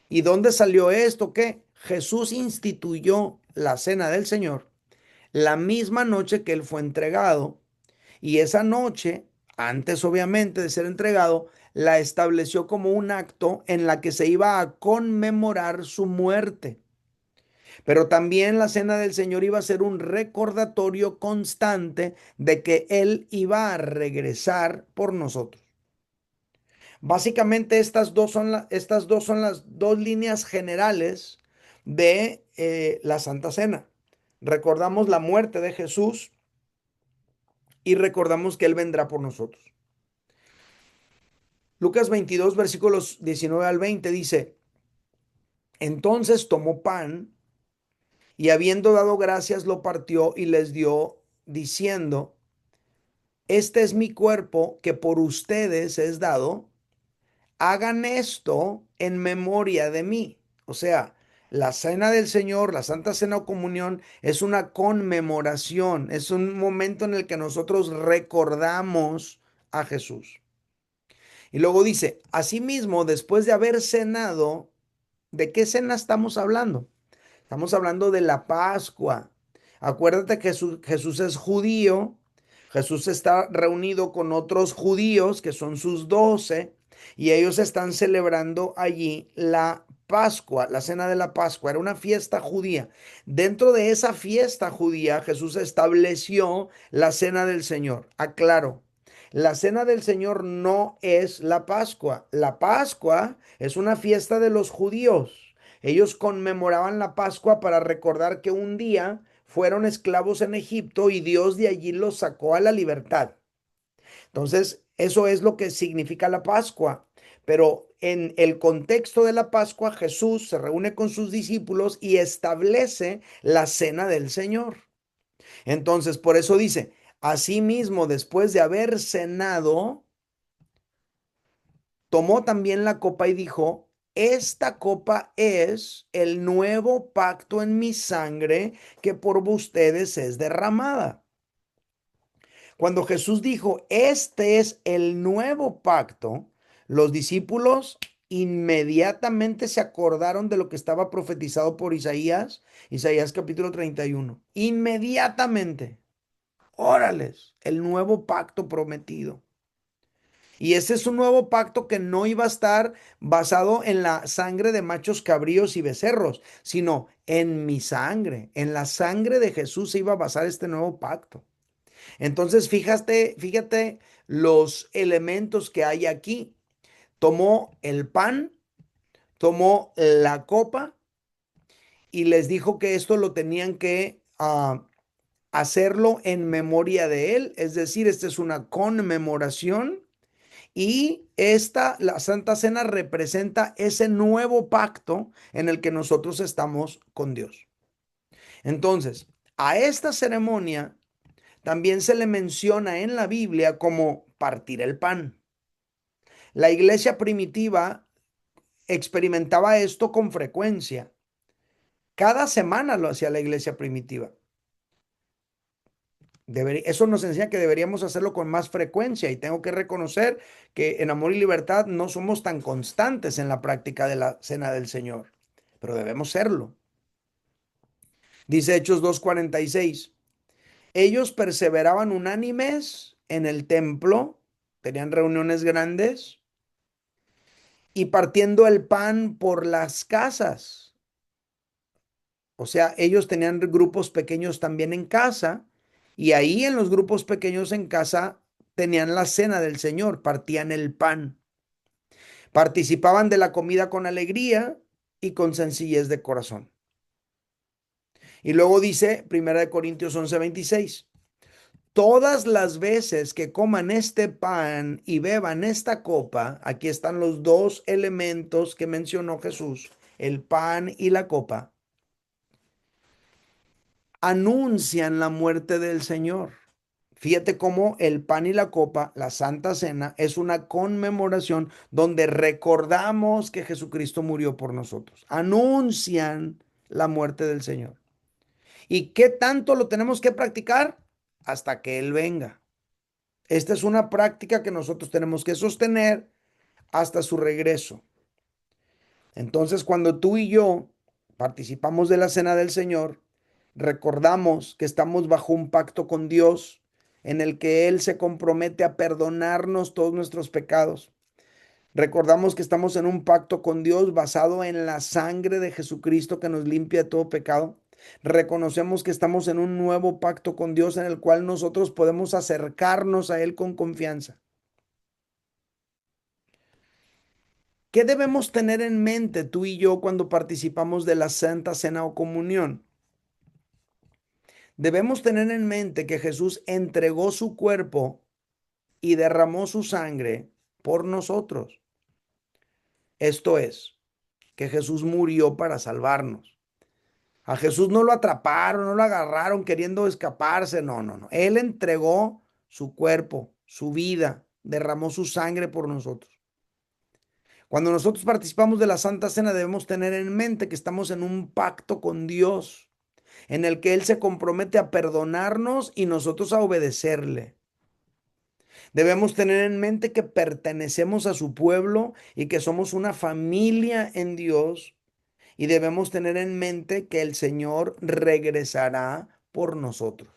¿Y dónde salió esto? Que Jesús instituyó la cena del Señor la misma noche que él fue entregado, y esa noche, antes obviamente de ser entregado, la estableció como un acto en la que se iba a conmemorar su muerte. Pero también la cena del Señor iba a ser un recordatorio constante de que Él iba a regresar por nosotros. Básicamente estas dos son las dos líneas generales de la Santa Cena. Recordamos la muerte de Jesús y recordamos que Él vendrá por nosotros. Lucas 22, versículos 19 al 20 dice, entonces tomó pan y habiendo dado gracias lo partió y les dio diciendo, este es mi cuerpo que por ustedes es dado, hagan esto en memoria de mí. O sea, la cena del Señor, la Santa Cena o Comunión, es una conmemoración, es un momento en el que nosotros recordamos a Jesús. Y luego dice, asimismo, después de haber cenado, ¿de qué cena estamos hablando? Estamos hablando de la Pascua. Acuérdate que Jesús es judío. Jesús está reunido con otros judíos que son sus 12 y ellos están celebrando allí la Pascua, la cena de la Pascua. Era una fiesta judía. Dentro de esa fiesta judía, Jesús estableció la cena del Señor. Aclaro, la cena del Señor no es la Pascua. La Pascua es una fiesta de los judíos. Ellos conmemoraban la Pascua para recordar que un día fueron esclavos en Egipto y Dios de allí los sacó a la libertad. Entonces, eso es lo que significa la Pascua. Pero en el contexto de la Pascua, Jesús se reúne con sus discípulos y establece la cena del Señor. Entonces, por eso dice, asimismo, después de haber cenado, tomó también la copa y dijo, esta copa es el nuevo pacto en mi sangre que por ustedes es derramada. Cuando Jesús dijo, este es el nuevo pacto, los discípulos inmediatamente se acordaron de lo que estaba profetizado por Isaías, Isaías capítulo 31. Inmediatamente, órales, el nuevo pacto prometido. Y ese es un nuevo pacto que no iba a estar basado en la sangre de machos cabríos y becerros, sino en mi sangre, en la sangre de Jesús se iba a basar este nuevo pacto. Entonces, fíjate los elementos que hay aquí. Tomó el pan, tomó la copa y les dijo que esto lo tenían que hacerlo en memoria de él, es decir, esta es una conmemoración. Y la Santa Cena representa ese nuevo pacto en el que nosotros estamos con Dios. Entonces, a esta ceremonia también se le menciona en la Biblia como partir el pan. La iglesia primitiva experimentaba esto con frecuencia. Cada semana lo hacía la iglesia primitiva. Eso nos enseña que deberíamos hacerlo con más frecuencia y tengo que reconocer que en Amor y Libertad no somos tan constantes en la práctica de la Cena del Señor, pero debemos serlo. Dice Hechos 2:46, ellos perseveraban unánimes en el templo, tenían reuniones grandes y partiendo el pan por las casas. O sea, ellos tenían grupos pequeños también en casa. Y ahí en los grupos pequeños en casa tenían la cena del Señor, partían el pan. Participaban de la comida con alegría y con sencillez de corazón. Y luego dice 1 Corintios 11:26, todas las veces que coman este pan y beban esta copa, aquí están los dos elementos que mencionó Jesús, el pan y la copa, anuncian la muerte del Señor. Fíjate cómo el pan y la copa, la Santa Cena, es una conmemoración donde recordamos que Jesucristo murió por nosotros. Anuncian la muerte del Señor. ¿Y qué tanto lo tenemos que practicar? Hasta que Él venga. Esta es una práctica que nosotros tenemos que sostener hasta su regreso. Entonces, cuando tú y yo participamos de la cena del Señor, recordamos que estamos bajo un pacto con Dios en el que Él se compromete a perdonarnos todos nuestros pecados. Recordamos que estamos en un pacto con Dios basado en la sangre de Jesucristo que nos limpia de todo pecado. Reconocemos que estamos en un nuevo pacto con Dios en el cual nosotros podemos acercarnos a Él con confianza. ¿Qué debemos tener en mente tú y yo cuando participamos de la Santa Cena o Comunión? Debemos tener en mente que Jesús entregó su cuerpo y derramó su sangre por nosotros. Esto es, que Jesús murió para salvarnos. A Jesús no lo atraparon, no lo agarraron queriendo escaparse, no, no, no. Él entregó su cuerpo, su vida, derramó su sangre por nosotros. Cuando nosotros participamos de la Santa Cena debemos tener en mente que estamos en un pacto con Dios, en el que Él se compromete a perdonarnos y nosotros a obedecerle. Debemos tener en mente que pertenecemos a su pueblo y que somos una familia en Dios. Y debemos tener en mente que el Señor regresará por nosotros.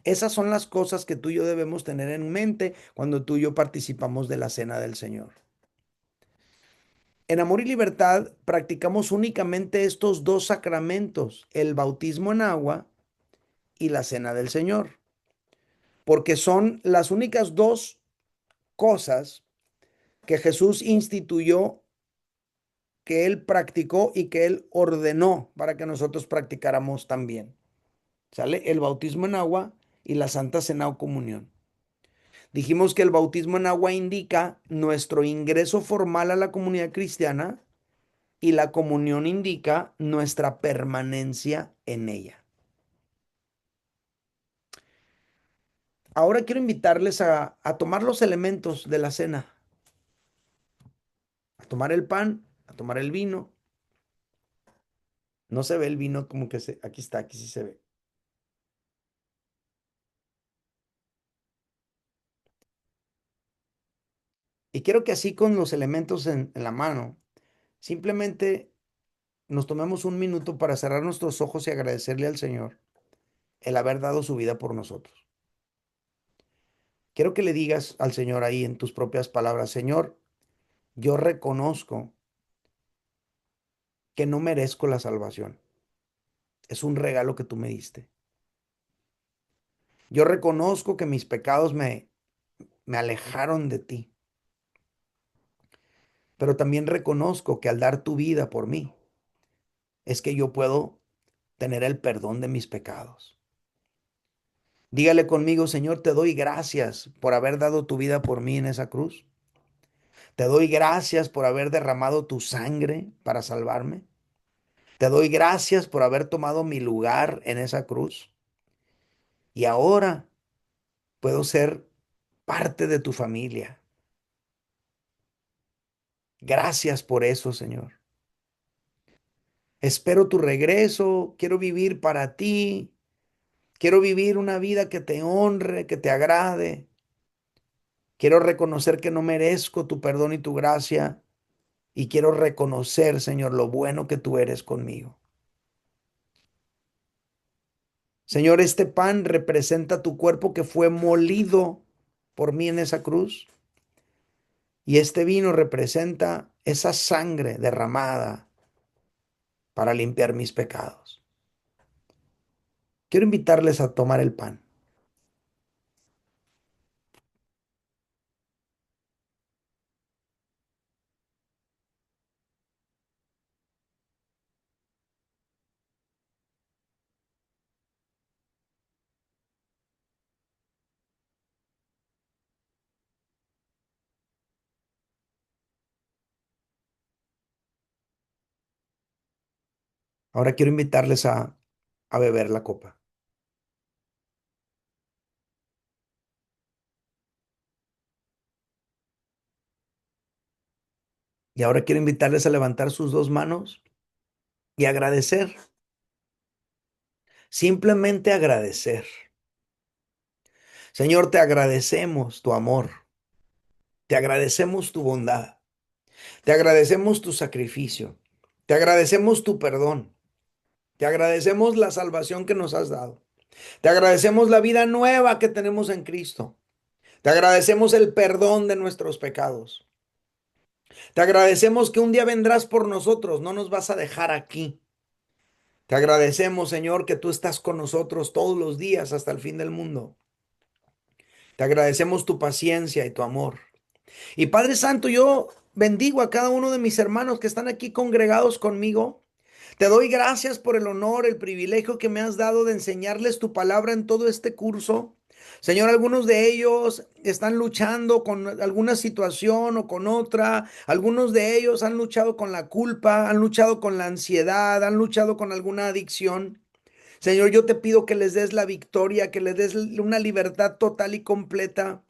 Esas son las cosas que tú y yo debemos tener en mente cuando tú y yo participamos de la cena del Señor. En Amor y Libertad practicamos únicamente estos dos sacramentos, el bautismo en agua y la cena del Señor, porque son las únicas dos cosas que Jesús instituyó, que Él practicó y que Él ordenó para que nosotros practicáramos también. ¿Sale? El bautismo en agua y la Santa Cena o Comunión. Dijimos que el bautismo en agua indica nuestro ingreso formal a la comunidad cristiana y la comunión indica nuestra permanencia en ella. Ahora quiero invitarles a tomar los elementos de la cena, a tomar el pan, a tomar el vino. No se ve el vino como que aquí está, aquí sí se ve. Y quiero que así con los elementos en la mano, simplemente nos tomemos un minuto para cerrar nuestros ojos y agradecerle al Señor el haber dado su vida por nosotros. Quiero que le digas al Señor ahí en tus propias palabras: Señor, yo reconozco que no merezco la salvación. Es un regalo que tú me diste. Yo reconozco que mis pecados me alejaron de ti. Pero también reconozco que al dar tu vida por mí, es que yo puedo tener el perdón de mis pecados. Dígale conmigo: Señor, te doy gracias por haber dado tu vida por mí en esa cruz. Te doy gracias por haber derramado tu sangre para salvarme. Te doy gracias por haber tomado mi lugar en esa cruz. Y ahora puedo ser parte de tu familia. Gracias por eso, Señor. Espero tu regreso. Quiero vivir para ti. Quiero vivir una vida que te honre, que te agrade. Quiero reconocer que no merezco tu perdón y tu gracia. Y quiero reconocer, Señor, lo bueno que tú eres conmigo. Señor, este pan representa tu cuerpo que fue molido por mí en esa cruz. Y este vino representa esa sangre derramada para limpiar mis pecados. Quiero invitarles a tomar el pan. Ahora quiero invitarles a beber la copa. Y ahora quiero invitarles a levantar sus dos manos y agradecer. Simplemente agradecer. Señor, te agradecemos tu amor. Te agradecemos tu bondad. Te agradecemos tu sacrificio. Te agradecemos tu perdón. Te agradecemos la salvación que nos has dado. Te agradecemos la vida nueva que tenemos en Cristo. Te agradecemos el perdón de nuestros pecados. Te agradecemos que un día vendrás por nosotros, no nos vas a dejar aquí. Te agradecemos, Señor, que tú estás con nosotros todos los días hasta el fin del mundo. Te agradecemos tu paciencia y tu amor. Y Padre Santo, yo bendigo a cada uno de mis hermanos que están aquí congregados conmigo. Te doy gracias por el honor, el privilegio que me has dado de enseñarles tu palabra en todo este curso. Señor, algunos de ellos están luchando con alguna situación o con otra. Algunos de ellos han luchado con la culpa, han luchado con la ansiedad, han luchado con alguna adicción. Señor, yo te pido que les des la victoria, que les des una libertad total y completa.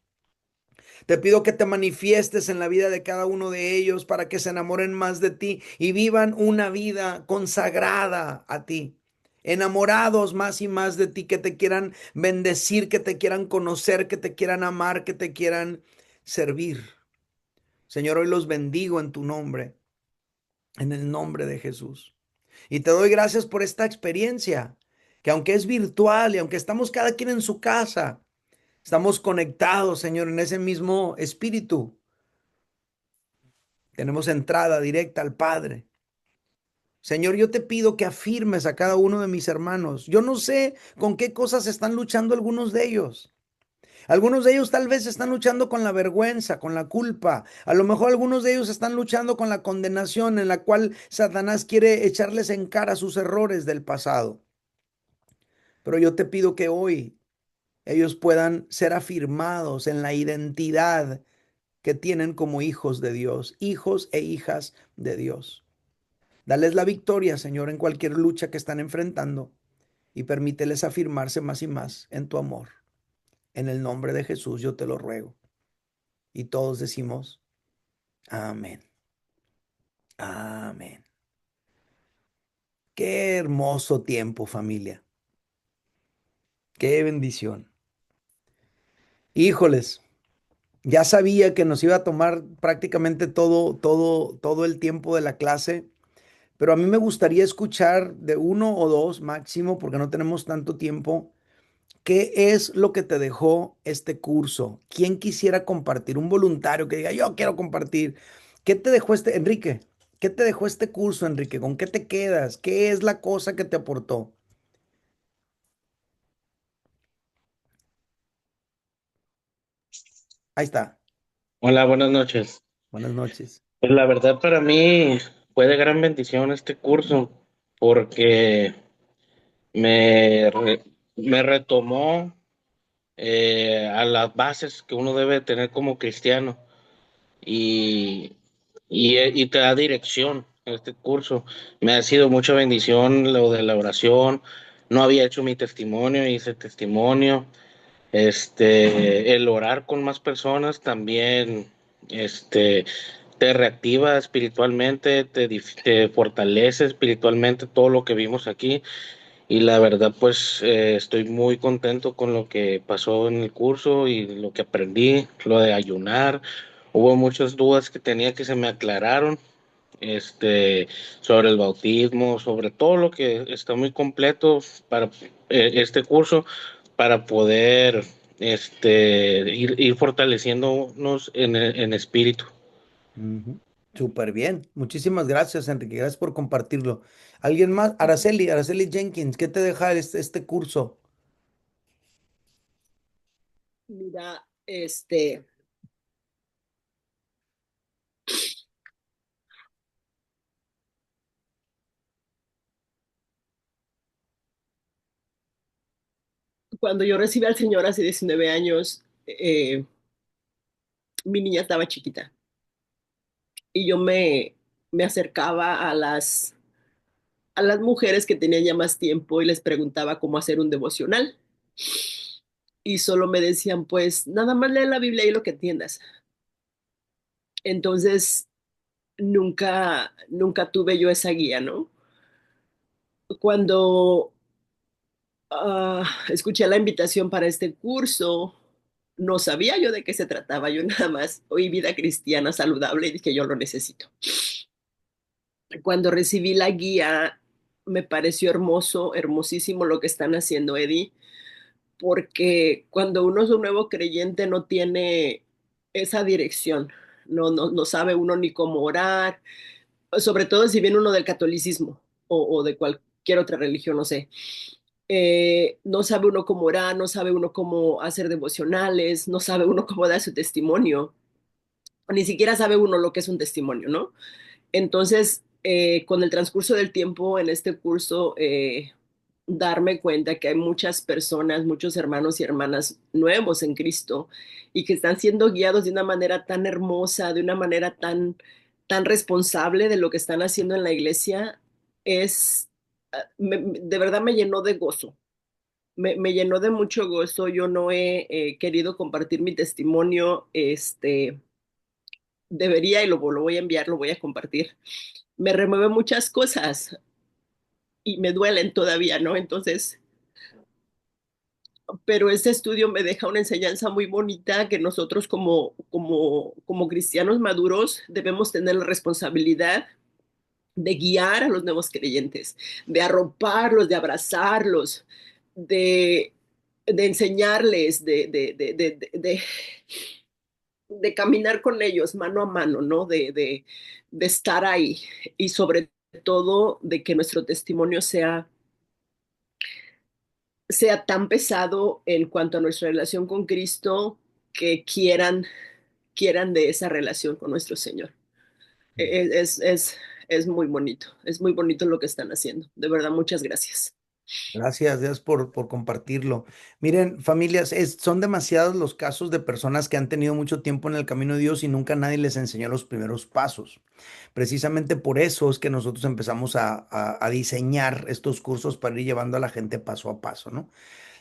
Te pido que te manifiestes en la vida de cada uno de ellos para que se enamoren más de ti y vivan una vida consagrada a ti. Enamorados más y más de ti, que te quieran bendecir, que te quieran conocer, que te quieran amar, que te quieran servir. Señor, hoy los bendigo en tu nombre, en el nombre de Jesús. Y te doy gracias por esta experiencia, que aunque es virtual y aunque estamos cada quien en su casa, estamos conectados, Señor, en ese mismo espíritu. Tenemos entrada directa al Padre. Señor, yo te pido que afirmes a cada uno de mis hermanos. Yo no sé con qué cosas están luchando algunos de ellos. Algunos de ellos tal vez están luchando con la vergüenza, con la culpa. A lo mejor algunos de ellos están luchando con la condenación en la cual Satanás quiere echarles en cara sus errores del pasado. Pero yo te pido que hoy ellos puedan ser afirmados en la identidad que tienen como hijos de Dios, hijos e hijas de Dios. Dales la victoria, Señor, en cualquier lucha que están enfrentando y permíteles afirmarse más y más en tu amor. En el nombre de Jesús yo te lo ruego. Y todos decimos, amén. Amén. Qué hermoso tiempo, familia. Qué bendición. Híjoles, ya sabía que nos iba a tomar prácticamente todo el tiempo de la clase. Pero a mí me gustaría escuchar de uno o dos máximo, porque no tenemos tanto tiempo. ¿Qué es lo que te dejó este curso? ¿Quién quisiera compartir? Un voluntario que diga, yo quiero compartir. ¿Qué te dejó Enrique? ¿Qué te dejó este curso, Enrique? ¿Con qué te quedas? ¿Qué es la cosa que te aportó? Ahí está. Hola, buenas noches. Buenas noches. Pues la verdad para mí fue de gran bendición este curso porque me, re- me retomó a las bases que uno debe tener como cristiano y, y te da dirección este curso. Me ha sido mucha bendición lo de la oración. No había hecho mi testimonio, hice testimonio. El orar con más personas también, te reactiva espiritualmente, te fortalece espiritualmente todo lo que vimos aquí. Y la verdad, pues estoy muy contento con lo que pasó en el curso y lo que aprendí, lo de ayunar. Hubo muchas dudas que tenía que se me aclararon, sobre el bautismo, sobre todo lo que está muy completo para este curso, para poder ir fortaleciéndonos en espíritu. Ujú. Súper bien. Muchísimas gracias, Enrique. Gracias por compartirlo. ¿Alguien más? Araceli Jenkins, ¿qué te deja este curso? Mira, cuando yo recibí al Señor hace 19 años, mi niña estaba chiquita y yo me acercaba a las mujeres que tenían ya más tiempo y les preguntaba cómo hacer un devocional. Y solo me decían, pues nada más lee la Biblia y lo que entiendas. Entonces, nunca tuve yo esa guía, ¿no? Cuando escuché la invitación para este curso, no sabía yo de qué se trataba, yo nada más oí vida cristiana saludable y dije yo lo necesito. Cuando recibí la guía, me pareció hermoso, hermosísimo lo que están haciendo, Eddie, porque cuando uno es un nuevo creyente no tiene esa dirección, no sabe uno ni cómo orar, sobre todo si viene uno del catolicismo o de cualquier otra religión, no sé. No sabe uno cómo orar, no sabe uno cómo hacer devocionales, no sabe uno cómo dar su testimonio, ni siquiera sabe uno lo que es un testimonio, ¿no? Entonces, con el transcurso del tiempo en este curso, darme cuenta que hay muchas personas, muchos hermanos y hermanas nuevos en Cristo y que están siendo guiados de una manera tan hermosa, de una manera tan responsable de lo que están haciendo en la iglesia, es, de verdad me llenó de gozo. Me llenó de mucho gozo. Yo no he querido compartir mi testimonio, debería y lo voy a enviar, lo voy a compartir. Me remueve muchas cosas y me duelen todavía, ¿no? Entonces, pero este estudio me deja una enseñanza muy bonita que nosotros como cristianos maduros debemos tener la responsabilidad de guiar a los nuevos creyentes, de arroparlos, de abrazarlos, de, de enseñarles, de caminar con ellos mano a mano, ¿no? De estar ahí y sobre todo de que nuestro testimonio sea tan pesado en cuanto a nuestra relación con Cristo que quieran de esa relación con nuestro Señor. Es es muy bonito lo que están haciendo. De verdad, muchas gracias. Gracias por compartirlo. Miren, familias, son demasiados los casos de personas que han tenido mucho tiempo en el camino de Dios y nunca nadie les enseñó los primeros pasos. Precisamente por eso es que nosotros empezamos a diseñar estos cursos para ir llevando a la gente paso a paso, ¿no?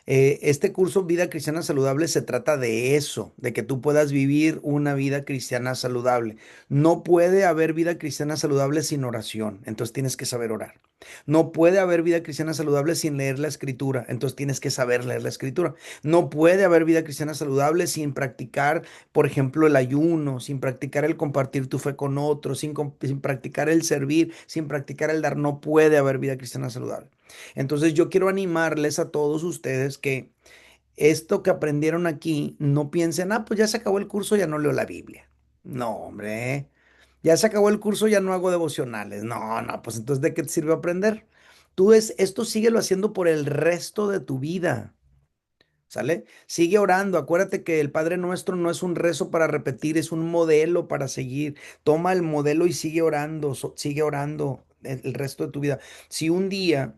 Este curso Vida Cristiana Saludable se trata de eso, de que tú puedas vivir una vida cristiana saludable. No puede haber vida cristiana saludable sin oración, entonces tienes que saber orar. No puede haber vida cristiana saludable sin leer la escritura, entonces tienes que saber leer la escritura. No puede haber vida cristiana saludable sin practicar, por ejemplo, el ayuno, sin practicar el compartir tu fe con otros, sin practicar el servir, sin practicar el dar. No puede haber vida cristiana saludable. Entonces yo quiero animarles a todos ustedes que esto que aprendieron aquí, no piensen, pues ya se acabó el curso, ya no leo la Biblia. No, hombre, ya se acabó el curso, ya no hago devocionales. No, pues entonces ¿de qué te sirve aprender? Esto síguelo haciendo por el resto de tu vida. ¿Sale? Sigue orando. Acuérdate que el Padre Nuestro no es un rezo para repetir, es un modelo para seguir. Toma el modelo y sigue orando, sigue orando el resto de tu vida. Si un día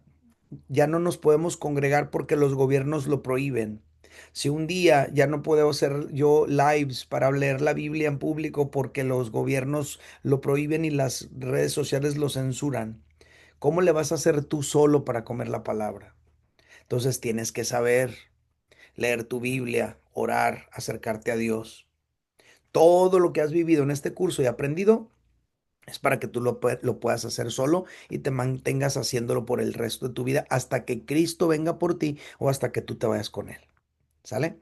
ya no nos podemos congregar porque los gobiernos lo prohíben. Si un día ya no puedo hacer yo lives para leer la Biblia en público porque los gobiernos lo prohíben y las redes sociales lo censuran, ¿cómo le vas a hacer tú solo para comer la palabra? Entonces tienes que saber leer tu Biblia, orar, acercarte a Dios. Todo lo que has vivido en este curso y aprendido es para que tú lo puedas hacer solo y te mantengas haciéndolo por el resto de tu vida hasta que Cristo venga por ti o hasta que tú te vayas con Él. ¿Sale?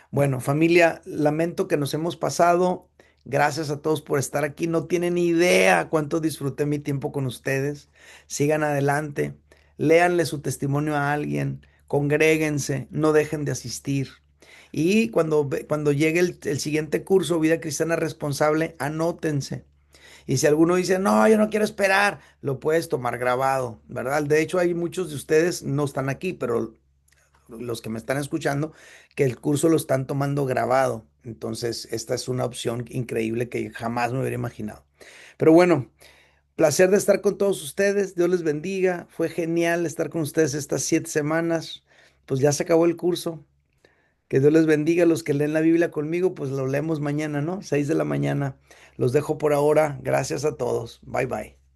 Bueno, familia, lamento que nos hemos pasado. Gracias a todos por estar aquí. No tienen ni idea cuánto disfruté mi tiempo con ustedes. Sigan adelante. Léanle su testimonio a alguien. Congréguense. No dejen de asistir. Y cuando llegue el siguiente curso, Vida Cristiana Responsable, anótense. Y si alguno dice, no, yo no quiero esperar, lo puedes tomar grabado, ¿verdad? De hecho, hay muchos de ustedes, no están aquí, pero los que me están escuchando, que el curso lo están tomando grabado. Entonces, esta es una opción increíble que jamás me hubiera imaginado. Pero bueno, placer de estar con todos ustedes. Dios les bendiga. Fue genial estar con ustedes estas 7 semanas. Pues ya se acabó el curso. Que Dios les bendiga. Los que leen la Biblia conmigo, pues lo leemos mañana, ¿no? 6 de la mañana. Los dejo por ahora. Gracias a todos. Bye bye.